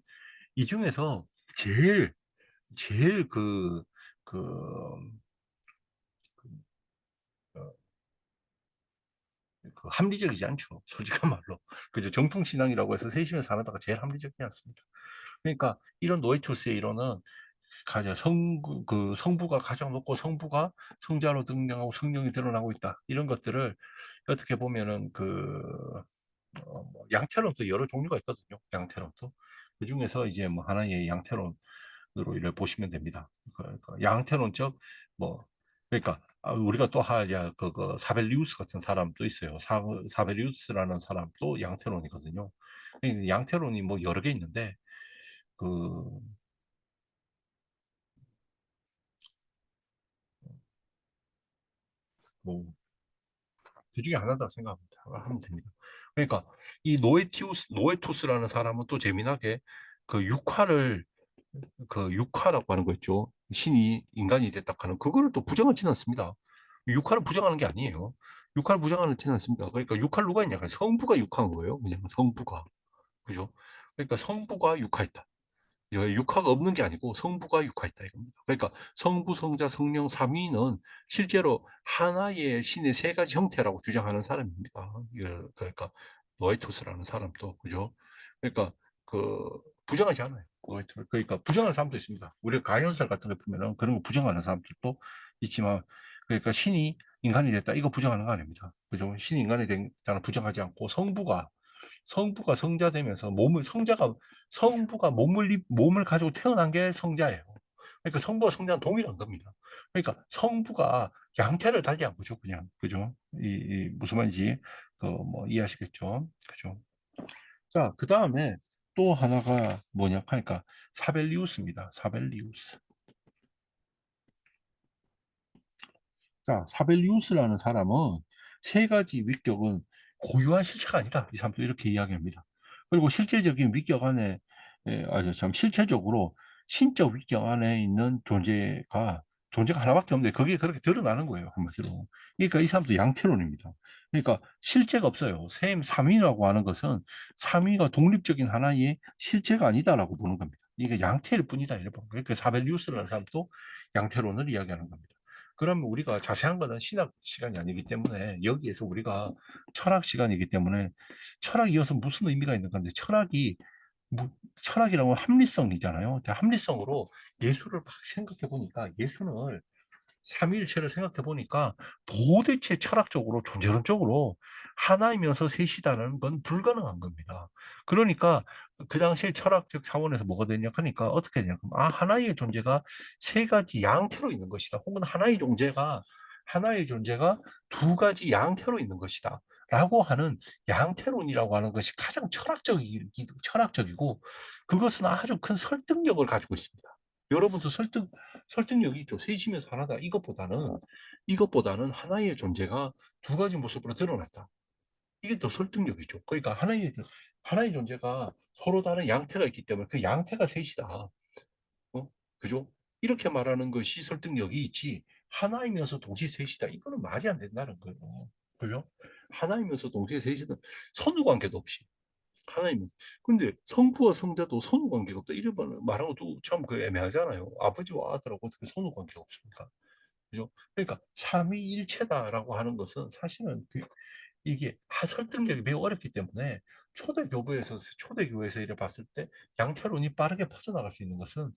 이 중에서 제일, 제일 그, 그, 어, 그 합리적이지 않죠. 솔직한 말로. 그죠? 정통신앙이라고 해서 셋이면서 하나다가 제일 합리적이지 않습니다. 그러니까 이런 노에투스의 이론은 가장 성부가 가장 높고 성부가 성자로 등장하고 성령이 드러나고 있다. 이런 것들을 어떻게 보면은 뭐 양태론도 여러 종류가 있거든요. 양태론도. 그 중에서 이제 뭐 하나의 양태론으로 이를 보시면 됩니다. 양태론적 뭐 그러니까 우리가 또 하야 사벨리우스 같은 사람도 있어요. 사벨리우스라는 사람도 양태론이거든요. 양태론이 뭐 여러 개 있는데 그 뭐 그 중에 하나다 생각하면 됩니다. 그러니까 이 노에토스라는 사람은 또 재미나게 그 육화를 그 육화라고 하는 거 있죠. 신이 인간이 됐다 하는 그거를 또 부정하지는 않습니다. 육화를 부정하는 게 아니에요. 육화를 부정하지는 않습니다. 그러니까 육화를 누가 있냐? 성부가 육화한 거예요. 그냥 성부가. 그죠? 그러니까 성부가 육화했다. 육화가 없는 게 아니고 성부가 육화했다 이겁니다. 그러니까 성부, 성자, 성령 삼위는 실제로 하나의 신의 세 가지 형태라고 주장하는 사람입니다. 그러니까 노에토스라는 사람도 그죠? 그러니까 그 부정하지 않아요. 노에토를. 그러니까 부정하는 사람도 있습니다. 우리가 가해현설 같은 거 보면은 그런 거 부정하는 사람들도 있지만 그러니까 신이 인간이 됐다 이거 부정하는 거 아닙니다. 그죠? 신이 인간이 됐다는 부정하지 않고 성부가 성자 되면서 성부가 몸을 가지고 태어난 게 성자예요. 그러니까 성부와 성자는 동일한 겁니다. 그러니까 성부가 양태를 달리한 거죠, 그냥. 그죠? 무슨 말인지, 뭐, 이해하시겠죠? 그죠? 자, 그 다음에 또 하나가 뭐냐 하니까 사벨리우스입니다. 사벨리우스. 자, 사벨리우스라는 사람은 세 가지 위격은 고유한 실체가 아니다. 이 사람도 이렇게 이야기합니다. 그리고 실제적인 위격 안에, 참, 실체적으로 신적 위격 안에 있는 존재가 하나밖에 없는데, 그게 그렇게 드러나는 거예요. 한마디로. 그러니까 이 사람도 양태론입니다. 그러니까 실체가 없어요. 삼위라고 하는 것은 삼위가 독립적인 하나의 실체가 아니다라고 보는 겁니다. 이게 양태일 뿐이다. 이래 보는 거예요. 그 사벨리우스라는 사람도 양태론을 이야기하는 겁니다. 그러면 우리가 자세한 거는 신학 시간이 아니기 때문에 여기에서 우리가 철학 시간이기 때문에 철학이 이어서 무슨 의미가 있는 건데 철학이라고 하면 합리성이잖아요. 합리성으로 예수를 막 생각해 보니까 예수를 삼위일체를 생각해 보니까 도대체 철학적으로 존재론적으로 하나이면서 셋이다는 건 불가능한 겁니다. 그러니까 그 당시에 철학적 차원에서 뭐가 되냐 하니까 어떻게 되냐 하나의 존재가 세 가지 양태로 있는 것이다. 혹은 하나의 존재가 두 가지 양태로 있는 것이다. 라고 하는 양태론이라고 하는 것이 가장 철학적이고 그것은 아주 큰 설득력을 가지고 있습니다. 여러분도 설득력이 있죠. 셋이면서 하나다. 이것보다는 하나의 존재가 두 가지 모습으로 드러났다. 이게 더 설득력이죠. 그러니까 하나의 존재가 서로 다른 양태가 있기 때문에 그 양태가 셋이다. 어? 그죠? 이렇게 말하는 것이 설득력이 있지. 하나이면서 동시에 셋이다. 이거는 말이 안 된다는 거예요. 그죠? 하나이면서 동시에 셋이다. 선후 관계도 없이. 하나님은. 근데 성부와 성자도 선후 관계가 없다. 이런 말하고도 참 그 애매하잖아요. 아버지와 아들하고 어떻게 선후 관계가 없습니까? 그죠? 그러니까 삼위일체다라고 하는 것은 사실은 이게 설득력이 매우 어렵기 때문에 초대교회에서 이래 봤을 때 양태론이 빠르게 퍼져나갈 수 있는 것은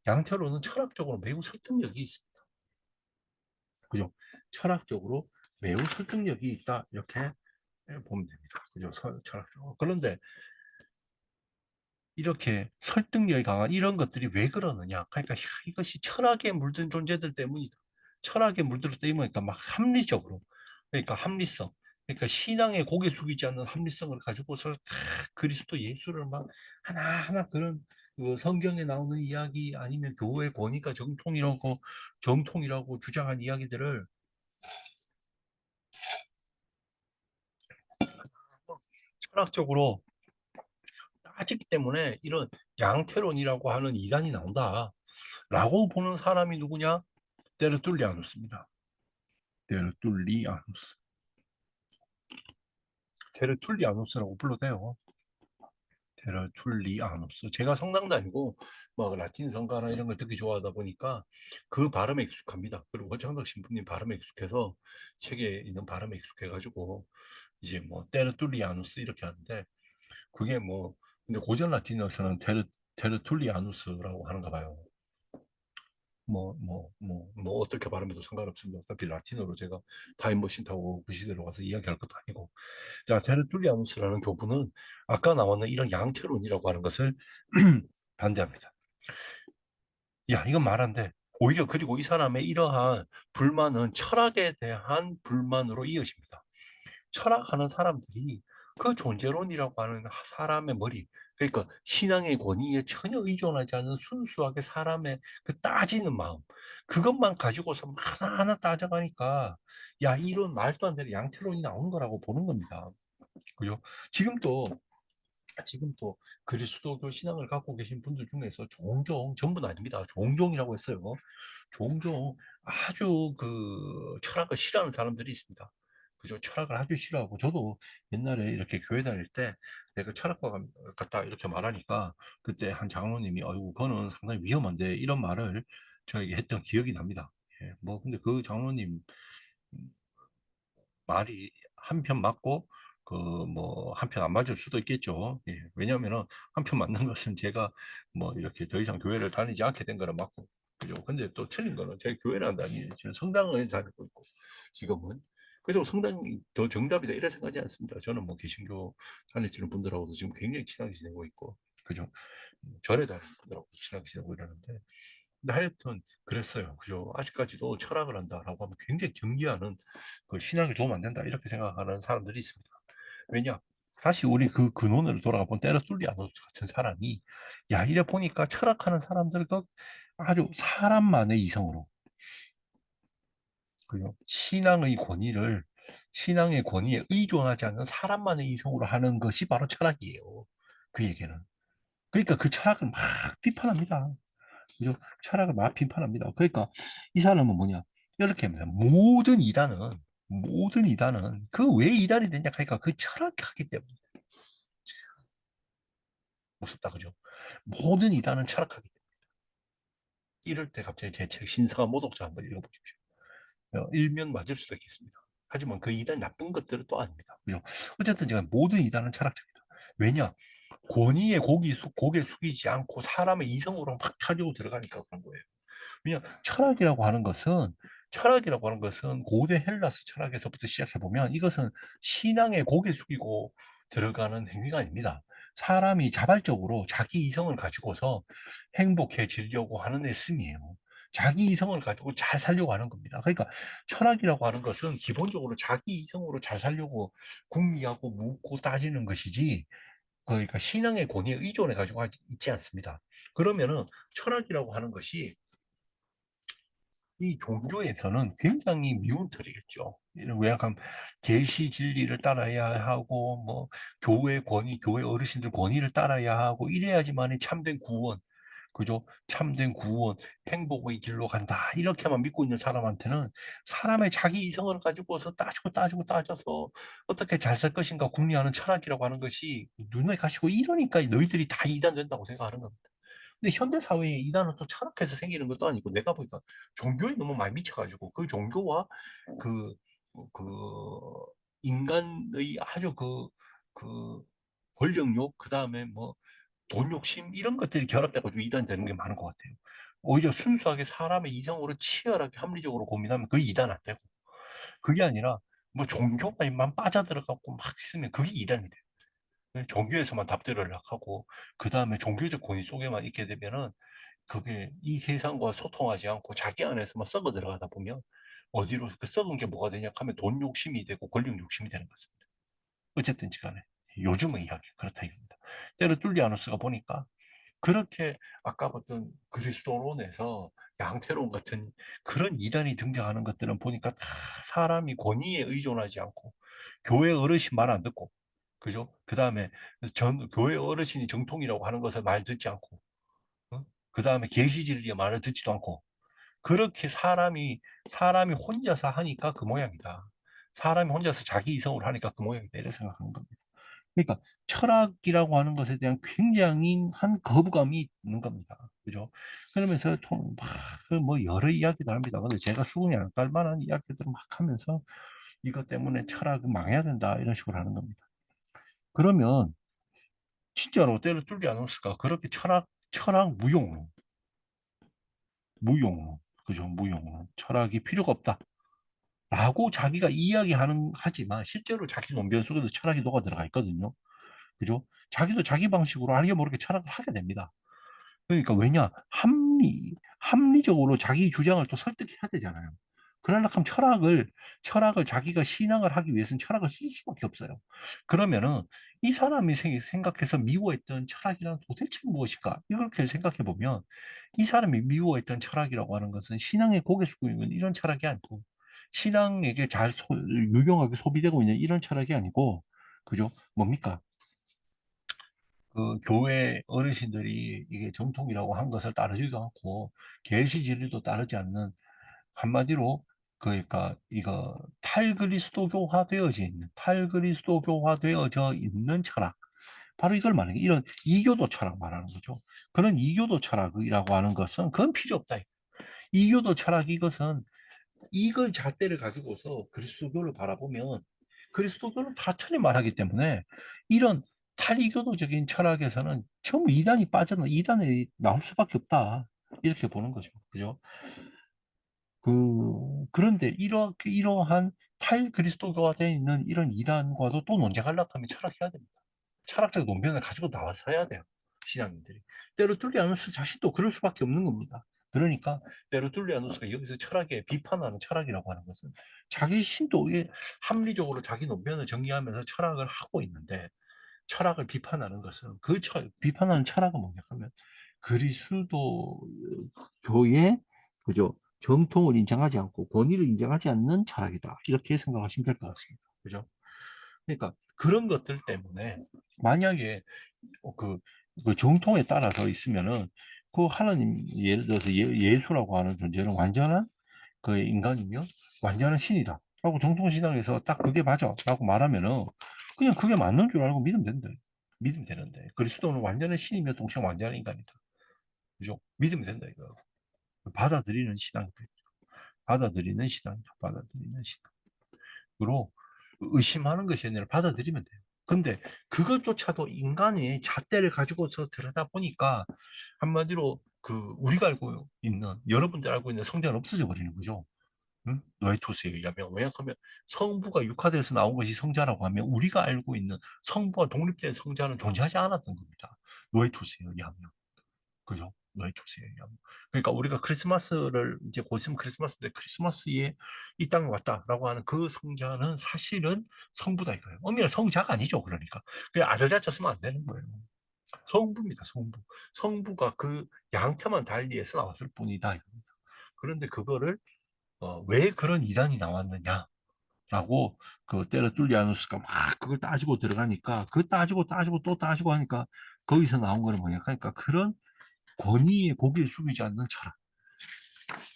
양태론은 철학적으로 매우 설득력이 있습니다. 그죠? 철학적으로 매우 설득력이 있다 이렇게 보면 됩니다. 그죠? 철학적으로. 그런데 이렇게 설득력이 강한 이런 것들이 왜 그러느냐? 그러니까 이것이 철학에 물든 존재들 때문이다. 철학에 물들었다 이러니까 막 합리적으로, 그러니까 합리성, 그러니까 신앙에 고개 숙이지 않는 합리성을 가지고서 다 그리스도 예수를 막 하나하나 그런 그 성경에 나오는 이야기 아니면 교회 권위가 정통이라고 주장한 이야기들을 철학적으로 따지기 때문에 이런 양태론이라고 하는 이단이 나온다라고 보는 사람이 누구냐? 테르툴리아누스입니다. 테르툴리아누스. 테르툴리아누스라고 불러대요. 테르툴리아누스. 제가 성당도 아니고 막 라틴 성가나 이런 걸 듣기 좋아하다 보니까 그 발음에 익숙합니다. 그리고 허창덕 신부님 발음에 익숙해서 책에 있는 발음에 익숙해가지고 이제 뭐 테르툴리아누스 이렇게 하는데 그게 뭐 근데 고전 라틴어에서는 테르툴리아누스라고 하는가 봐요. 뭐 어떻게 발음해도 상관없습니다. 어차피 라틴어로 제가 타임머신 타고 그 시대로 가서 이야기할 것도 아니고. 자, 테르툴리아누스라는 교부는 아까 나왔는 이런 양태론이라고 하는 것을 반대합니다. 야, 이건 말 안 돼. 오히려 그리고 이 사람의 이러한 불만은 철학에 대한 불만으로 이어집니다. 철학하는 사람들이 그 존재론이라고 하는 사람의 머리, 그러니까 신앙의 권위에 전혀 의존하지 않는 순수하게 사람의 그 따지는 마음, 그것만 가지고서 하나하나 따져가니까, 야, 이런 말도 안 되는 양태론이 나오는 거라고 보는 겁니다. 그죠? 지금도 지금도 그리스도교 신앙을 갖고 계신 분들 중에서 종종, 전부는 아닙니다. 종종이라고 했어요. 종종 아주 그 철학을 싫어하는 사람들이 있습니다. 그죠? 철학을 아주 싫어하고, 저도 옛날에 이렇게 교회 다닐 때 내가 철학과 같다 이렇게 말하니까 그때 한 장로님이 아이고 그거는 상당히 위험한데 이런 말을 저에게 했던 기억이 납니다. 예, 뭐 근데 그 장로님 말이 한편 맞고 그 뭐 한편 안 맞을 수도 있겠죠. 예, 왜냐하면은 한편 맞는 것은 제가 뭐 이렇게 더 이상 교회를 다니지 않게 된 거는 맞고, 그죠. 근데 또 틀린 거는 제가 교회를 안 다니지 지금 성당을 다니고 있고 지금은. 그래서 성당이 더 정답이다 이래 생각하지 않습니다. 저는 뭐 개신교 다니시는 분들하고도 지금 굉장히 친하게 지내고 있고, 그죠. 절에 다니는 분들하고 친하게 지내고 이러는데, 근데 하여튼 그랬어요. 그죠. 아직까지도 철학을 한다라고 하면 굉장히 경계하는, 그 신앙에 도움 안 된다 이렇게 생각하는 사람들이 있습니다. 왜냐? 다시 우리 그 근원으로 돌아가 본 테라툴리아노 같은 사람이, 야, 이래 보니까 철학하는 사람들과 아주 사람만의 이성으로, 그죠? 신앙의 권위에 의존하지 않는 사람만의 이성으로 하는 것이 바로 철학이에요. 그 얘기는. 그러니까 그 철학을 막 비판합니다. 그죠? 철학을 막 비판합니다. 그러니까 이 사람은 뭐냐? 이렇게 합니다. 모든 이단은 그 왜 이단이 되냐? 그러니까 그 철학하기 때문에. 무섭다, 그죠? 모든 이단은 철학하기 때문에. 이럴 때 갑자기 제 책 신성한 모독자 한번 읽어보십시오. 일면 맞을 수도 있겠습니다. 하지만 그 이단 나쁜 것들은 또 아닙니다. 그죠? 어쨌든 제가 모든 이단은 철학적이다. 왜냐? 권위에 고개 숙이지 않고 사람의 이성으로 막 차지고 들어가니까 그런 거예요. 왜냐 철학이라고 하는 것은 고대 헬라스 철학에서부터 시작해 보면 이것은 신앙에 고개 숙이고 들어가는 행위가 아닙니다. 사람이 자발적으로 자기 이성을 가지고서 행복해지려고 하는 애씀이에요. 자기 이성을 가지고 잘 살려고 하는 겁니다. 그러니까 철학이라고 하는 것은 기본적으로 자기 이성으로 잘 살려고 궁리하고 묻고 따지는 것이지, 그러니까 신앙의 권위에 의존해 가지고 있지 않습니다. 그러면은 철학이라고 하는 것이 이 종교에서는 굉장히 미운 틀이겠죠. 왜 약간 계시 진리를 따라야 하고 뭐 교회 권위, 교회 어르신들 권위를 따라야 하고 이래야지만이 참된 구원, 그죠? 참된 구원, 행복의 길로 간다. 이렇게만 믿고 있는 사람한테는 사람의 자기 이성을 가지고서 따지고 따져서 어떻게 잘 살 것인가 궁리하는 철학이라고 하는 것이 눈에 가시고, 이러니까 너희들이 다 이단된다고 생각하는 겁니다. 근데 현대 사회에 이단은 또 철학해서 생기는 것도 아니고, 내가 보니까 종교에 너무 많이 미쳐가지고 그 종교와 그, 그 인간의 아주 그 권력욕, 그 다음에 뭐 돈 욕심 이런 것들이 결합돼가지고 이단 되는 게 많은 것 같아요. 오히려 순수하게 사람의 이성으로 치열하게 합리적으로 고민하면 그게 이단 안 되고, 그게 아니라 뭐 종교만 빠져들어갖고 막 있으면 그게 이단이 돼요. 종교에서만 답들을 하고 그 다음에 종교적 권위 속에만 있게 되면은 그게 이 세상과 소통하지 않고 자기 안에서만 썩어 들어가다 보면 어디로 그 썩은 게 뭐가 되냐 하면 돈 욕심이 되고 권력 욕심이 되는 것입니다. 어쨌든지 간에 요즘의 이야기 그렇다 이겁니다. 때로 뚫리아누스가 보니까 그렇게 아까 봤던 그리스도론에서 양태론 같은 그런 이단이 등장하는 것들은 보니까 다 사람이 권위에 의존하지 않고 교회 어르신 말 안 듣고, 그죠? 그 다음에 교회 어르신이 정통이라고 하는 것을 말 듣지 않고, 그 다음에 계시 진리의 말을 듣지도 않고, 그렇게 사람이 혼자서 하니까 그 모양이다. 사람이 혼자서 자기 이성으로 하니까 그 모양이다. 이렇게 생각하는 겁니다. 그러니까 철학이라고 하는 것에 대한 굉장히 한 거부감이 있는 겁니다. 그죠? 그러면서 뭐 여러 이야기도 합니다. 근데 제가 수긍이 안 갈 만한 이야기들을 막 하면서 이것 때문에 철학은 망해야 된다. 이런 식으로 하는 겁니다. 그러면 진짜로 때를 뚫지 않았을까? 그렇게 철학 무용, 그죠? 무용. 철학이 필요가 없다. 라고 자기가 하지만 실제로 자기 논변 속에도 철학이 녹아 들어가 있거든요. 그죠? 자기도 자기 방식으로 알게 모르게 철학을 하게 됩니다. 그러니까 왜냐? 합리적으로 자기 주장을 또 설득해야 되잖아요. 그러려고 하면 철학을 자기가 신앙을 하기 위해서는 철학을 쓸 수밖에 없어요. 그러면은 이 사람이 생각해서 미워했던 철학이란 도대체 무엇일까? 이렇게 생각해 보면 이 사람이 미워했던 철학이라고 하는 것은 신앙에 고개 숙이고 있는 이런 철학이 아니고 신앙에게 유용하게 소비되고 있는 이런 철학이 아니고 그죠? 뭡니까? 그 교회 어르신들이 이게 정통이라고 한 것을 따르지도 않고 계시 진리도 따르지 않는 한마디로 그러니까 이거 탈그리스도교화되어져 있는 철학. 바로 이걸 말하는 게 이런 이교도 철학 말하는 거죠. 그런 이교도 철학이라고 하는 것은 그건 필요 없다. 이교도 철학 이것은 이걸 잣대를 가지고서 그리스도교를 바라보면 그리스도교는 다천히 말하기 때문에 이런 탈이교도적인 철학에서는 전부 이단에 나올 수밖에 없다. 이렇게 보는 거죠. 그죠? 그런데 이러한 탈그리스도교화되어 있는 이런 이단과도 또 논쟁하려고 하면 철학해야 됩니다. 철학적 논변을 가지고 나와서 해야 돼요. 신앙인들이. 때로 뚫리아누스 자신도 그럴 수밖에 없는 겁니다. 그러니까 때로 뚫리아누스가 여기서 철학에 비판하는 철학이라고 하는 것은 자기 신도의 합리적으로 자기 논변을 정리하면서 철학을 하고 있는데 철학을 비판하는 것은 비판하는 철학은 뭐냐 하면 그리스도교의 그죠? 정통을 인정하지 않고 권위를 인정하지 않는 철학이다. 이렇게 생각하시면 될 것 같습니다. 그죠? 그러니까 그런 것들 때문에 만약에 그, 그 정통에 따라서 있으면은 그 하나님 예를 들어서 예수라고 하는 존재는 완전한 그 인간이며 완전한 신이다. 라고 정통신앙에서 딱 그게 맞아. 라고 말하면은 그냥 그게 맞는 줄 알고 믿으면 된다. 믿으면 되는데 그리스도는 완전한 신이며 동시에 완전한 인간이다. 그죠? 믿으면 된다 이거. 받아들이는 신앙이다. 받아들이는 신앙이다. 받아들이는 신앙으로 의심하는 것이 아니라 받아들이면 돼요. 근데 그것조차도 인간의 잣대를 가지고서 들여다보니까 한마디로 우리가 알고 있는 여러분들 알고 있는 성자는 없어져 버리는 거죠. 응? 노에토스에 의하면 왜냐하면 성부가 육화돼서 나온 것이 성자라고 하면 우리가 알고 있는 성부와 독립된 성자는 존재하지 않았던 겁니다. 노에토스에 의하면. 그죠? 노에토스에 의하면. 그러니까 우리가 크리스마스를 이제 곧 있으면 크리스마스인데 크리스마스에 이 땅에 왔다라고 하는 그 성자는 사실은 성부다 이거예요. 엄밀히 성자가 아니죠. 그러니까. 그냥 아들 자자 쓰면 안 되는 거예요. 성부입니다. 성부. 성부가 그 양태만 달리해서 나왔을 뿐이다. 이겁니다. 그런데 그거를 왜 그런 이단이 나왔느냐라고 그 때르툴리아누스가 막 그걸 따지고 들어가니까 그 따지고 또 따지고 하니까 거기서 나온 거는 뭐냐 그러니까 그런 권위에 고개를 숙이지 않는 철학.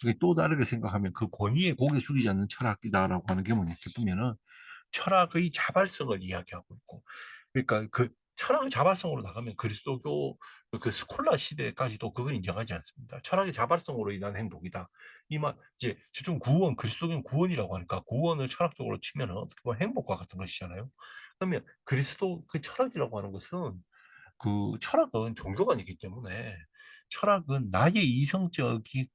그게 또 다르게 생각하면 그 권위에 고개 숙이지 않는 철학이다라고 하는 게 뭐냐 이렇게 보면은 철학의 자발성을 이야기하고 있고 그러니까 철학의 자발성으로 나가면 그리스도교 그 스콜라 시대까지도 그걸 인정하지 않습니다. 철학의 자발성으로 인한 행복이다. 이말 이제 주중 구원, 그리스도교는 구원이라고 하니까 구원을 철학적으로 치면은 어떻게 보면 행복과 같은 것이잖아요. 그러면 그리스도 그 철학이라고 하는 것은 그 철학은 종교가 아니기 때문에 철학은 나의 이성적인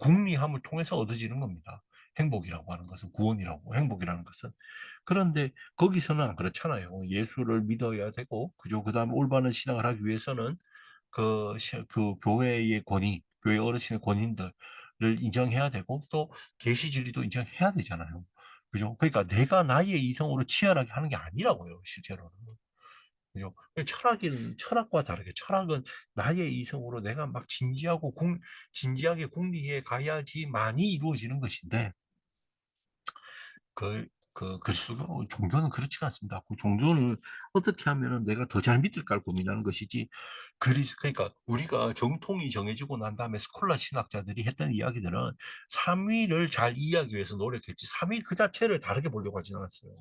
궁리함을 통해서 얻어지는 겁니다. 행복이라고 하는 것은 구원이라고 행복이라는 것은 그런데 거기서는 안 그렇잖아요. 예수를 믿어야 되고 그죠. 그다음에 올바른 신앙을 하기 위해서는 그 교회의 권위, 교회 어르신의 권위들을 인정해야 되고 또 계시 진리도 인정해야 되잖아요. 그죠? 그러니까 내가 나의 이성으로 치열하게 하는 게 아니라고요, 실제로는. 그죠? 철학과 다르게 철학은 나의 이성으로 내가 막 진지하게 궁리해 가야지만이 이루어지는 것인데 그 그리스도 종교는 그렇지가 않습니다. 그 종교를 어떻게 하면은 내가 더 잘 믿을까를 고민하는 것이지. 그러니까 우리가 정통이 정해지고 난 다음에 스콜라 신학자들이 했던 이야기들은 삼위를 잘 이해하기 위해서 노력했지. 삼위 그 자체를 다르게 보려고 하진 않았어요.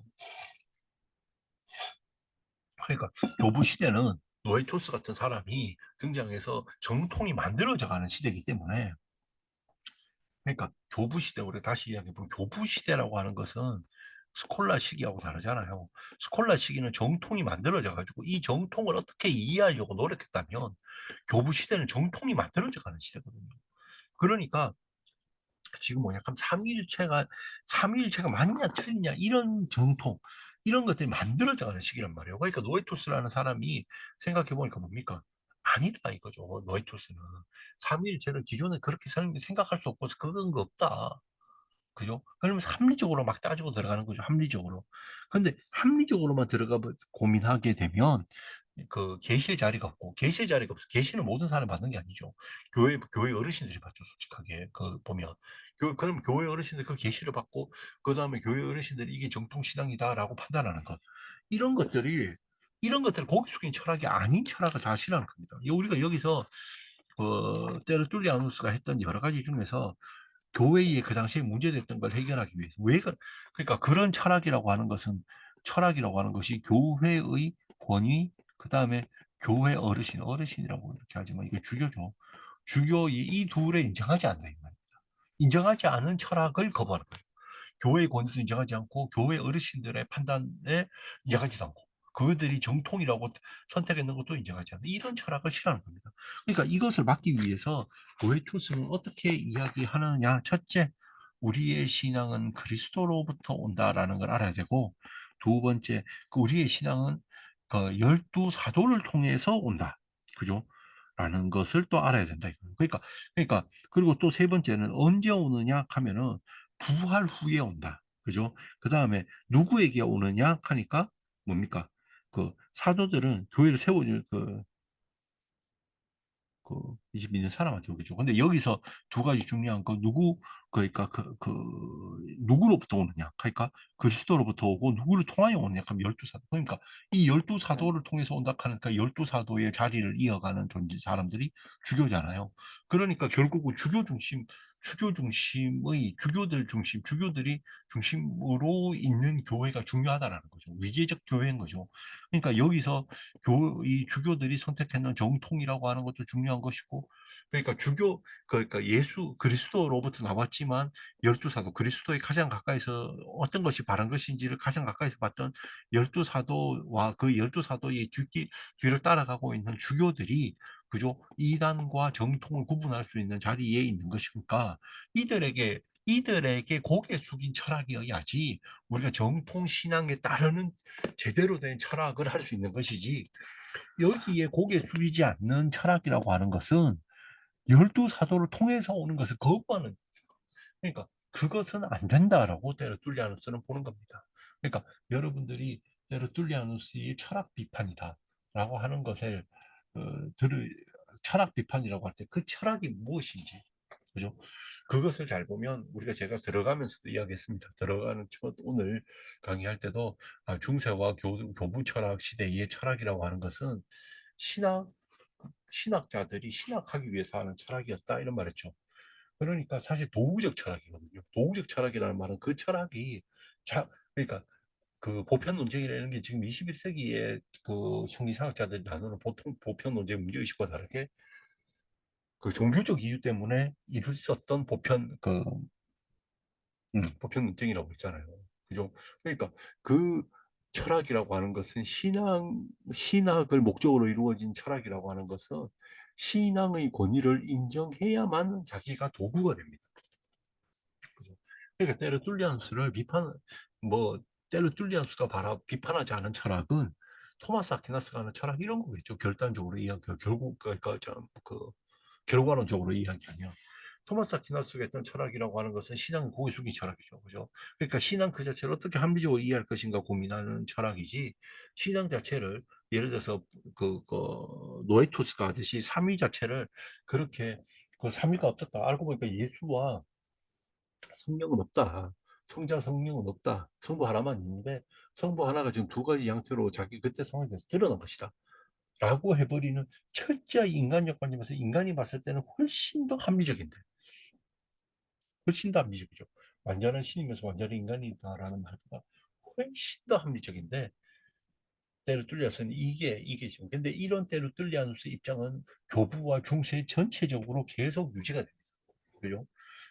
그러니까 교부 시대는 노에토스 같은 사람이 등장해서 정통이 만들어져 가는 시대이기 때문에 그러니까 교부 시대 우리 다시 이야기해보면 교부 시대라고 하는 것은 스콜라 시기하고 다르잖아요. 스콜라 시기는 정통이 만들어져 가지고 이 정통을 어떻게 이해하려고 노력했다면 교부 시대는 정통이 만들어져 가는 시대거든요. 그러니까 지금 뭐냐 그럼 삼위일체가 맞냐 틀리냐 이런 정통 이런 것들이 만들어져 가는 시기란 말이에요. 그러니까 노에토스라는 사람이 생각해 보니까 뭡니까? 아니다 이거죠. 노에토스는 삼위일체를 기존에 그렇게 생각할 수 없고 그런 거 없다. 그죠? 그러면 합리적으로 막 따지고 들어가는 거죠. 합리적으로. 근데 합리적으로만 들어가 고민하게 되면 그 계시의 자리가 없고 계시의 자리가 없어. 계시는 모든 사람이 받는 게 아니죠. 교회 어르신들이 받죠. 솔직하게 그 보면 그럼 교회 어르신들 그 계시를 받고 그 다음에 교회 어르신들이 이게 정통 신앙이다라고 판단하는 것 이런 것들이 이런 것들 고기 숙인 철학이 아닌 철학을 다 싫어하는 겁니다. 우리가 여기서 그 테르툴리아누스가 했던 여러 가지 중에서 교회에 그 당시에 문제됐던 걸 해결하기 위해서 그러니까 그런 철학이라고 하는 것이 교회의 권위 그다음에 교회 어르신이라고 이렇게 하지만 이게 주교죠. 주교의 이 둘에 인정하지 않는다 이 말입니다. 인정하지 않은 철학을 거부하는 거예요. 교회의 권위도 인정하지 않고 교회 어르신들의 판단에 인정하지도 않고 그들이 정통이라고 선택했는 것도 인정하지 않는 이런 철학을 싫어하는 겁니다. 그러니까 이것을 막기 위해서 노에토스는 어떻게 이야기하느냐. 첫째, 우리의 신앙은 그리스도로부터 온다라는 걸 알아야 되고 두 번째, 우리의 신앙은 그 열두 사도를 통해서 온다. 그죠? 라는 것을 또 알아야 된다. 그러니까 그리고 또 세 번째는 언제 오느냐 하면은 부활 후에 온다. 그죠? 그 다음에 누구에게 오느냐 하니까 뭡니까? 그 사도들은 교회를 그 이제 믿는 사람한테 오겠죠. 근데 여기서 두 가지 중요한 거 그러니까 누구로부터 오느냐 그러니까 그리스도로부터 오고 누구를 통하여 오느냐 하면 열두 사도 그러니까 이 열두 사도를 통해서 온다 하니까 열두 사도의 자리를 이어가는 존재 사람들이 주교잖아요. 그러니까 결국은 주교들이 중심으로 있는 교회가 중요하다라는 거죠. 위계적 교회인 거죠. 그러니까 여기서 이 주교들이 선택했는 정통이라고 하는 것도 중요한 것이고, 그러니까 예수 그리스도로부터 나왔지만 열두 사도 그리스도에 가장 가까이서 어떤 것이 바른 것인지를 가장 가까이서 봤던 열두 사도와 그 열두 사도의 뒤를 따라가고 있는 주교들이 그죠? 이단과 정통을 구분할 수 있는 자리에 있는 것이니까 이들에게 고개 숙인 철학이어야지 우리가 정통 신앙에 따르는 제대로 된 철학을 할 수 있는 것이지 여기에 고개 숙이지 않는 철학이라고 하는 것은 열두 사도를 통해서 오는 것을 거부하는 그러니까 그것은 안 된다라고 테르툴리아누스는 보는 겁니다. 그러니까 여러분들이 테르툴리아누스의 철학 비판이다라고 하는 것을 어, 들을 철학 비판이라고 할 때 그 철학이 무엇인지 그죠? 그것을 잘 보면 우리가 제가 들어가면서도 이야기했습니다. 들어가는 오늘 강의할 때도 중세와 교부 철학 시대의 철학이라고 하는 것은 신학 신학자들이 신학하기 위해서 하는 철학이었다 이런 말했죠. 그러니까 사실 도구적 철학이거든요. 도구적 철학이라는 말은 그 철학이 그러니까 그 보편 논쟁이라는 게 지금 21세기에 그 형이상학자들이 나누는 보통 보편 논쟁 문제의식과 다르게 그 종교적 이유 때문에 있었던 보편 논쟁이라고 있잖아요. 그죠? 그러니까 그 철학이라고 하는 것은 신학을 목적으로 이루어진 철학이라고 하는 것은 신앙의 권위를 인정해야만 자기가 도구가 됩니다. 그죠? 그러니까 때르툴리안스를 뭐 때르툴리안스가 비판하지 않은 철학은 토마스 아퀴나스가 하는 철학 이런 거겠죠. 결단적으로 이야기 결국 결과론적으로 이야기하면 토마스 아퀴나스가 했던 철학이라고 하는 것은 신앙 고개 숙인 철학이죠. 그죠? 그러니까 신앙 그 자체를 어떻게 합리적으로 이해할 것인가 고민하는 철학이지 신앙 자체를 예를 들어서 노에토스가 하듯이 삼위 자체를 그렇게 그 삼위가 없었다. 알고 보니까 예수와 성령은 없다. 성자 성령은 없다. 성부 하나만 있는데 성부 하나가 지금 두 가지 양태로 자기 그때 상황에 대해서 드러난 것이다. 라고 해버리는 철저히 인간적 관점에서 인간이 봤을 때는 훨씬 더 합리적인데 훨씬 더 합리적이죠. 완전한 신이면서 완전한 인간이다라는 말보다 훨씬 더 합리적인데 때로 뚫려서는 이게 지금 근데 이런 때로 뚫려하는 입장은 교부와 중세 전체적으로 계속 유지가 됩니다. 그죠?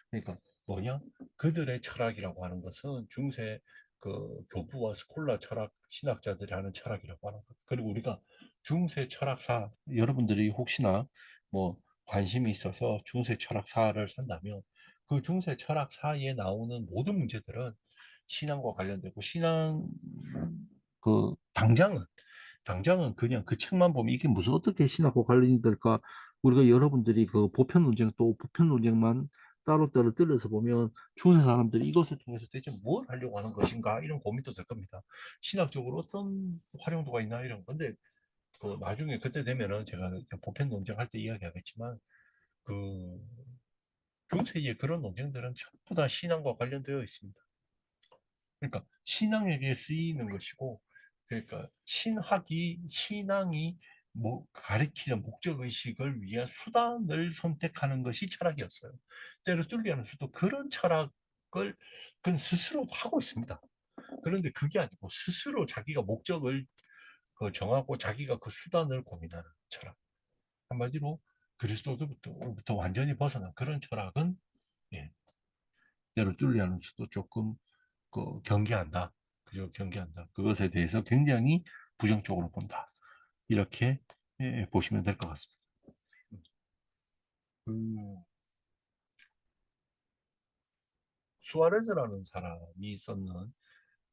그러니까 뭐냐? 그들의 철학이라고 하는 것은 중세 그 교부와 스콜라 철학 신학자들이 하는 철학이라고 하는 것. 그리고 우리가 중세 철학사 여러분들이 혹시나 뭐 관심이 있어서 중세 철학사를 산다면 그 중세 철학사에 나오는 모든 문제들은 신앙과 관련되고 신앙 그 당장은 그냥 그 책만 보면 이게 무슨 어떻게 신학과 관련이 될까? 우리가 여러분들이 그 보편 논쟁 또 보편 논쟁만 따로따로 뜯어서 보면 중세 사람들이 이것을 통해서 대체 뭘 하려고 하는 것인가 이런 고민도 될 겁니다. 신학적으로 어떤 활용도가 있나 이런 건데 그 나중에 그때 되면은 제가 보편 논쟁할 때 이야기하겠지만 그 중세의 그런 논쟁들은 전부 다 신앙과 관련되어 있습니다. 그러니까 신앙에게 쓰이는 것이고 그러니까 신앙이 뭐 가리키는 목적 의식을 위한 수단을 선택하는 것이 철학이었어요. 때로 뚫리하는 수도 그런 철학을 그건 스스로 하고 있습니다. 그런데 그게 아니고 스스로 자기가 목적을 정하고 자기가 그 수단을 고민하는 철학. 한마디로 그리스도로부터 완전히 벗어난 그런 철학은 예, 때로 뚫리하는 수도 조금 경계한다. 그죠? 경계한다. 그것에 대해서 굉장히 부정적으로 본다. 이렇게 보시면 될 것 같습니다. 그 수아레즈라는 사람이 썼는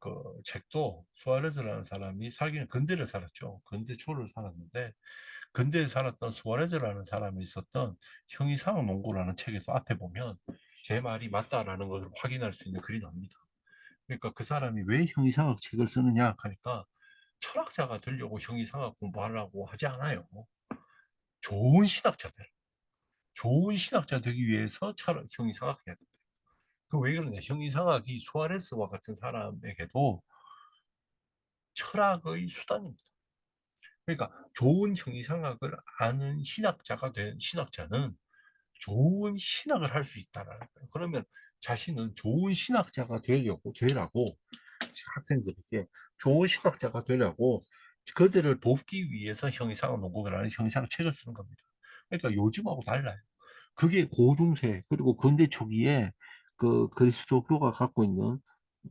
그 책도 수아레즈라는 사람이 살기는 근대를 살았죠. 근대 초를 살았는데 근대에 살았던 수아레즈라는 사람이 썼던 형이상학 농구라는 책에도 앞에 보면 제 말이 맞다라는 것을 확인할 수 있는 글이 나옵니다. 그러니까 그 사람이 왜 형이상학 책을 쓰느냐 하니까 철학자가 되려고 형이상학 공부하려고 하지 않아요. 좋은 신학자들, 좋은 신학자 되기 위해서 형이상학 해야 됩니다. 그왜 그러냐? 형이상학이 수아레스와 같은 사람에게도 철학의 수단입니다. 그러니까 좋은 형이상학을 아는 신학자는 좋은 신학을 할 수 있다는 거예요. 그러면 자신은 좋은 신학자가 되라고 학생들에게 좋은 신학자가 되려고 그들을 돕기 위해서 형이상학 농구라는 형이상학 책을 쓰는 겁니다. 그러니까 요즘하고 달라요. 그게 고중세 그리고 근대 초기에 그 그리스도교가 갖고 있는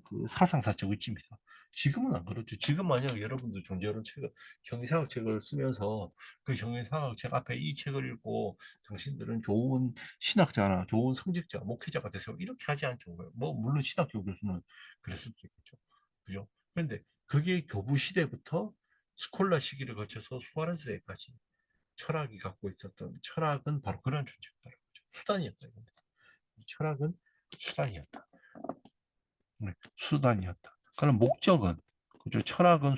그 사상사적 의지입니다. 지금은 안 그렇죠. 지금 만약 여러분들 존재하는 책을 형이상학 책을 쓰면서 그 형이상학 책 앞에 이 책을 읽고 당신들은 좋은 신학자나 좋은 성직자, 목회자가 되세요. 이렇게 하지 않죠. 뭐 물론 신학교 교수는 그랬을 수 있겠죠. 그죠? 그런데 그게 교부 시대부터 스콜라 시기를 거쳐서 수아레스에까지 철학이 갖고 있었던 철학은 바로 그런 존재였다는 거죠. 수단이었다 이겁니다. 이 철학은 수단이었다. 네, 수단이었다. 그럼 목적은 그죠? 철학은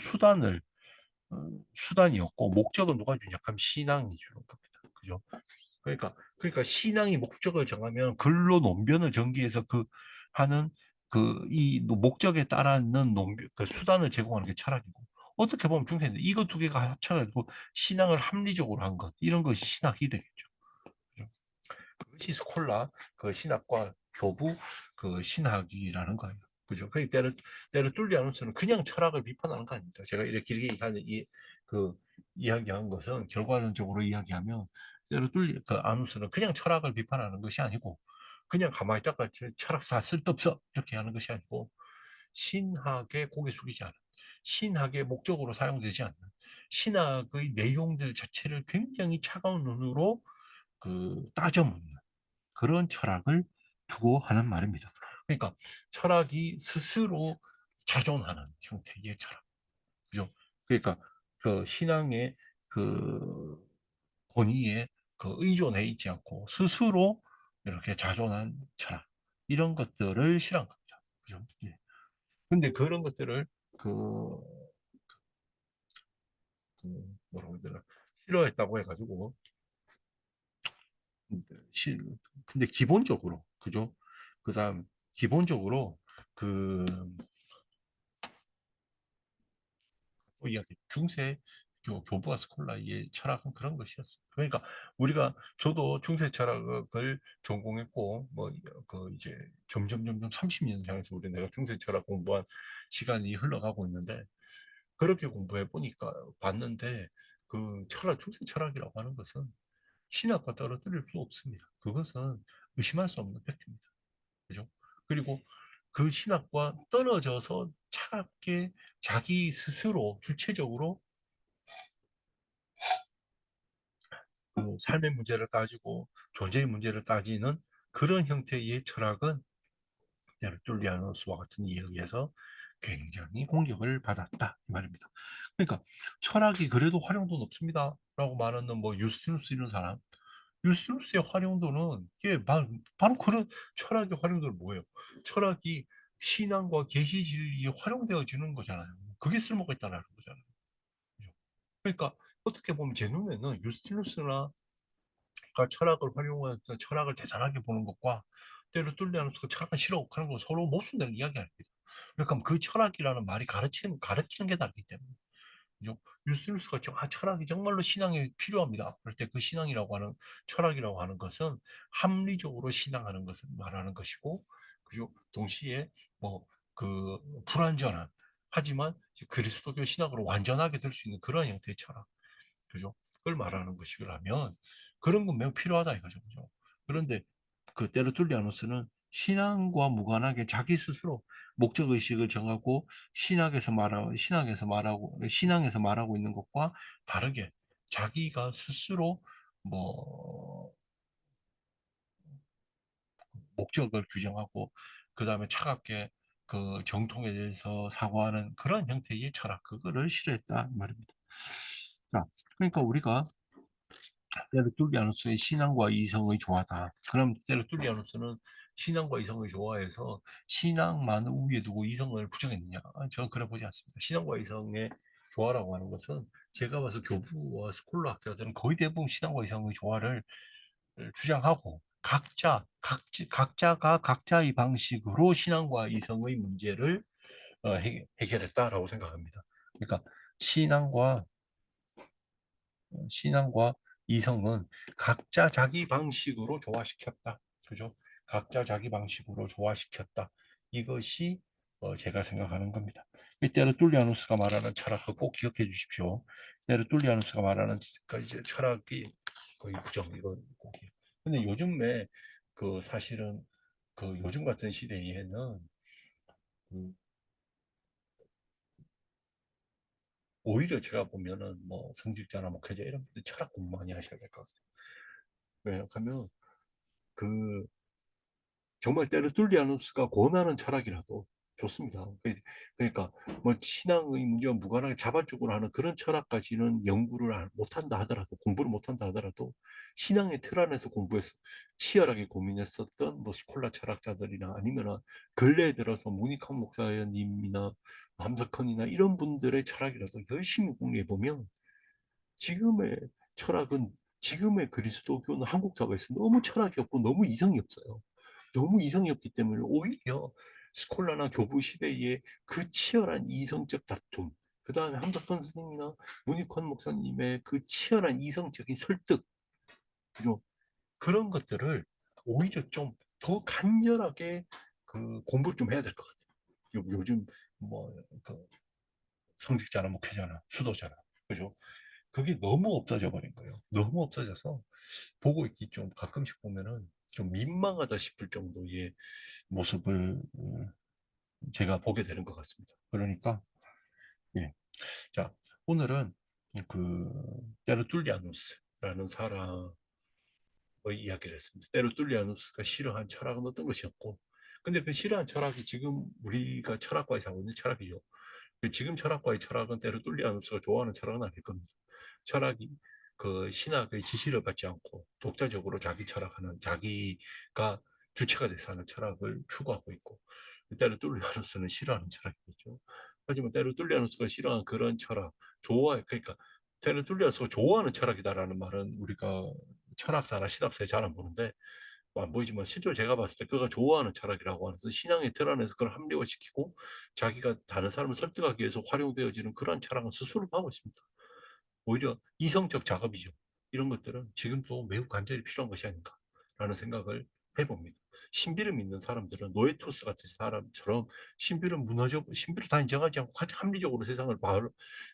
수단이었고 목적은 누가 주냐? 그럼 신앙이 주는 겁니다. 그죠? 그러니까 신앙이 목적을 정하면 근로 논변을 전개해서 하는 이 목적에 따르는 그 수단을 제공하는 게 철학이고 어떻게 보면 중세인데 이거 두 개가 합쳐가지고 신앙을 합리적으로 한 것 이런 것이 신학이 되겠죠. 그죠? 그것이 스콜라 그 신학과 교부 그 신학이라는 거예요. 그죠? 그 때를 뚫리아누스는 그냥 철학을 비판하는 거 아닙니다. 제가 이렇게 길게 그 이야기한 것은 결과론적으로 이야기하면 그 아누스는 그냥 철학을 비판하는 것이 아니고 그냥 가만히 있다가 철학 다 쓸데없어 이렇게 하는 것이 아니고 신학에 고개 숙이지 않은 신학의 목적으로 사용되지 않는 신학의 내용들 자체를 굉장히 차가운 눈으로 따져 묻는 그런 철학을 두고 하는 말입니다. 그러니까 철학이 스스로 자존하는 형태의 철학. 그죠? 그러니까 그 신앙의 그 권위에 의존해 있지 않고 스스로 이렇게 자존한 철학. 이런 것들을 싫어한 겁니다. 그죠? 예. 근데 그런 것들을 그, 뭐라고 해야 되나 싫어했다고 해가지고 근데 기본적으로 그죠? 그다음 기본적으로 그 이야기 중세 교부와 스콜라의 철학은 그런 것이었습니다. 그러니까 저도 중세 철학을 전공했고 뭐 이제 점점 30년 향해서 내가 중세 철학 공부한 시간이 흘러가고 있는데 그렇게 공부해 보니까 봤는데 중세 철학이라고 하는 것은 신학과 떨어뜨릴 수 없습니다. 그것은 의심할 수 없는 팩트입니다. 그죠? 그리고 그 신학과 떨어져서 차갑게 자기 스스로 주체적으로 삶의 문제를 따지고 존재의 문제를 따지는 그런 형태의 철학은 뚫리아누스와 같은 이야기에서 굉장히 공격을 받았다 이 말입니다. 그러니까 철학이 그래도 활용도 높습니다 라고 말하는 뭐 유스티누스 이런 사람 유스티누스의 활용도는 바로 그런 철학의 활용도는 뭐예요? 철학이 신앙과 계시 진리에 활용되어지는 거잖아요. 그게 쓸모가 있다는 거잖아요. 그죠? 그러니까 어떻게 보면 제 눈에는 유스티누스나 철학을 활용해서 철학을 대단하게 보는 것과 때로 뚫리는 철학은 싫어 하는 거 서로 모순되는 이야기 아닙니다. 그러니까 그 철학이라는 말이 가르치는 게 다르기 때문에. 그죠? 유스티누스가 철학이 정말로 신앙에 필요합니다. 그럴 때 그 신앙이라고 하는 철학이라고 하는 것은 합리적으로 신앙하는 것을 말하는 것이고, 그죠? 동시에 뭐 불완전한 하지만 그리스도교 신학으로 완전하게 될 수 있는 그런 형태의 철학. 그죠? 그걸 말하는 것이라면 그런 건 매우 필요하다 이거죠. 그죠? 그런데 테르툴리아누스는 신앙과 무관하게 자기 스스로 목적 의식을 정하고 신앙에서 말하고 있는 것과 다르게 자기가 스스로 뭐 목적을 규정하고 그 다음에 차갑게 정통에 대해서 사고하는 그런 형태의 철학 그거를 싫어했다 말입니다. 자, 그러니까 우리가 테르툴리아누스의 신앙과 이성의 조화다. 그럼 테르툴리아누스는 신앙과 이성의 조화에서 신앙만을 우위에 두고 이성을 부정했느냐? 저는 그래 보지 않습니다. 신앙과 이성의 조화라고 하는 것은 제가 봐서 교부와 스콜라 학자들은 거의 대부분 신앙과 이성의 조화를 주장하고 각자가 각자의 방식으로 신앙과 이성의 문제를 해결했다라고 생각합니다. 그러니까 신앙과 신앙과 이성은 각자 자기 방식으로 조화시켰다. 그죠? 각자 자기 방식으로 조화시켰다. 이것이 제가 생각하는 겁니다. 이때르 툴리아누스가 말하는 철학을 꼭 기억해 주십시오. 이때르 툴리아누스가 말하는 이제 철학이 거의 부정 이거 꼭. 근데 요즘에 사실은 요즘 같은 시대에는 그 오히려 제가 보면은 뭐 성직자나 목회자 이런 분들 철학 공부 많이 하셔야 될 것 같아요. 왜냐하면 그 정말 테르툴리아누스가 권하는 철학이라도 좋습니다. 그러니까 뭐 신앙의 문제와 무관하게 자발적으로 하는 그런 철학까지는 연구를 못한다 하더라도 공부를 못한다 하더라도 신앙의 틀 안에서 공부해서 치열하게 고민했었던 뭐 스콜라 철학자들이나 아니면 근래에 들어서 모니칸 목사님이나 함석헌이나 이런 분들의 철학이라도 열심히 공부해 보면 지금의 철학은 지금의 그리스도교는 한국 사회에서 너무 철학이 없고 너무 이성이 없어요. 너무 이성이 없기 때문에 오히려 스콜라나 교부 시대의 그 치열한 이성적 다툼, 그 다음에 함석헌 선생님이나 문익환 목사님의 그 치열한 이성적인 설득, 그죠? 그런 것들을 오히려 좀 더 간절하게 공부를 좀 해야 될 것 같아요. 요즘 뭐그 성직자나 목회자나 수도자나, 그죠? 그게 너무 없어져 버린 거예요. 너무 없어져서 보고 있기 좀 가끔씩 보면은 좀 민망하다 싶을 정도의 모습을 제가 보게 되는 것 같습니다. 그러니까 예. 자, 오늘은 그 테르툴리아누스라는 사람의 이야기를 했습니다. 테르툴리아누스가 싫어한 철학은 어떤 것이었고, 근데 그 싫어한 철학이 지금 우리가 철학과에서 하고 있는 철학이죠. 지금 철학과의 철학은 테르툴리아누스가 좋아하는 철학은 아닐 겁니다. 철학이 그 신학의 지시를 받지 않고 독자적으로 자기 철학하는, 자기가 주체가 돼서 하는 철학을 추구하고 있고, 테르툴리아누스는 싫어하는 철학이겠죠. 하지만 테르툴리아누스가 싫어하는 그런 철학, 그러니까 테르툴리아누스가 좋아하는 철학이다라는 말은 우리가 철학사나 신학사에 잘 안 보는데, 안 보이지만 실제로 제가 봤을 때 그가 좋아하는 철학이라고 하는 것은 신앙의 틀 안에서 그걸 합리화시키고 자기가 다른 사람을 설득하기 위해서 활용되어지는 그러한 철학은 스스로 하고 있습니다. 오히려 이성적 작업이죠. 이런 것들은 지금도 매우 간절히 필요한 것이 아닌가라는 생각을 해봅니다. 신비를 믿는 사람들은 노에토스 같은 사람처럼 신비를 다 인정하지 않고 가장 합리적으로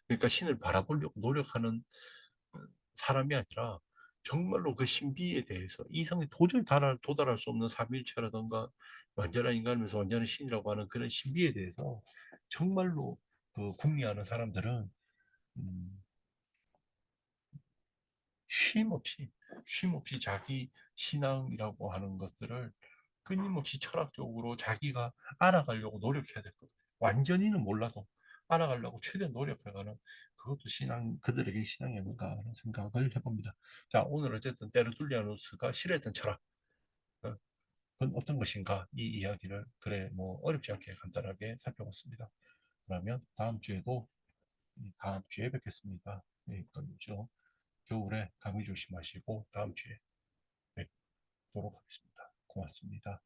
그러니까 신을 바라보려고 노력하는 사람이 아니라 정말로 그 신비에 대해서 이성이 도저히 도달할 수 없는 삼위일체라든가 완전한 인간이면서 완전한 신이라고 하는 그런 신비에 대해서 정말로 그 궁리하는 사람들은 음, 쉼 없이 자기 신앙이라고 하는 것들을 끊임없이 철학적으로 자기가 알아가려고 노력해야 될 것 같아요. 완전히는 몰라도 알아가려고 최대한 노력해가는 그것도 그들에게 신앙이 아닌가 하는 생각을 해봅니다. 자, 오늘 어쨌든 테르툴리아누스가 싫어했던 철학, 어, 그건 어떤 것인가, 이 이야기를 그래 뭐 어렵지 않게 간단하게 살펴봤습니다. 그러면 다음 주에 뵙겠습니다. 여기까지죠. 겨울에 감기 조심하시고 다음 주에 뵙도록 하겠습니다. 고맙습니다.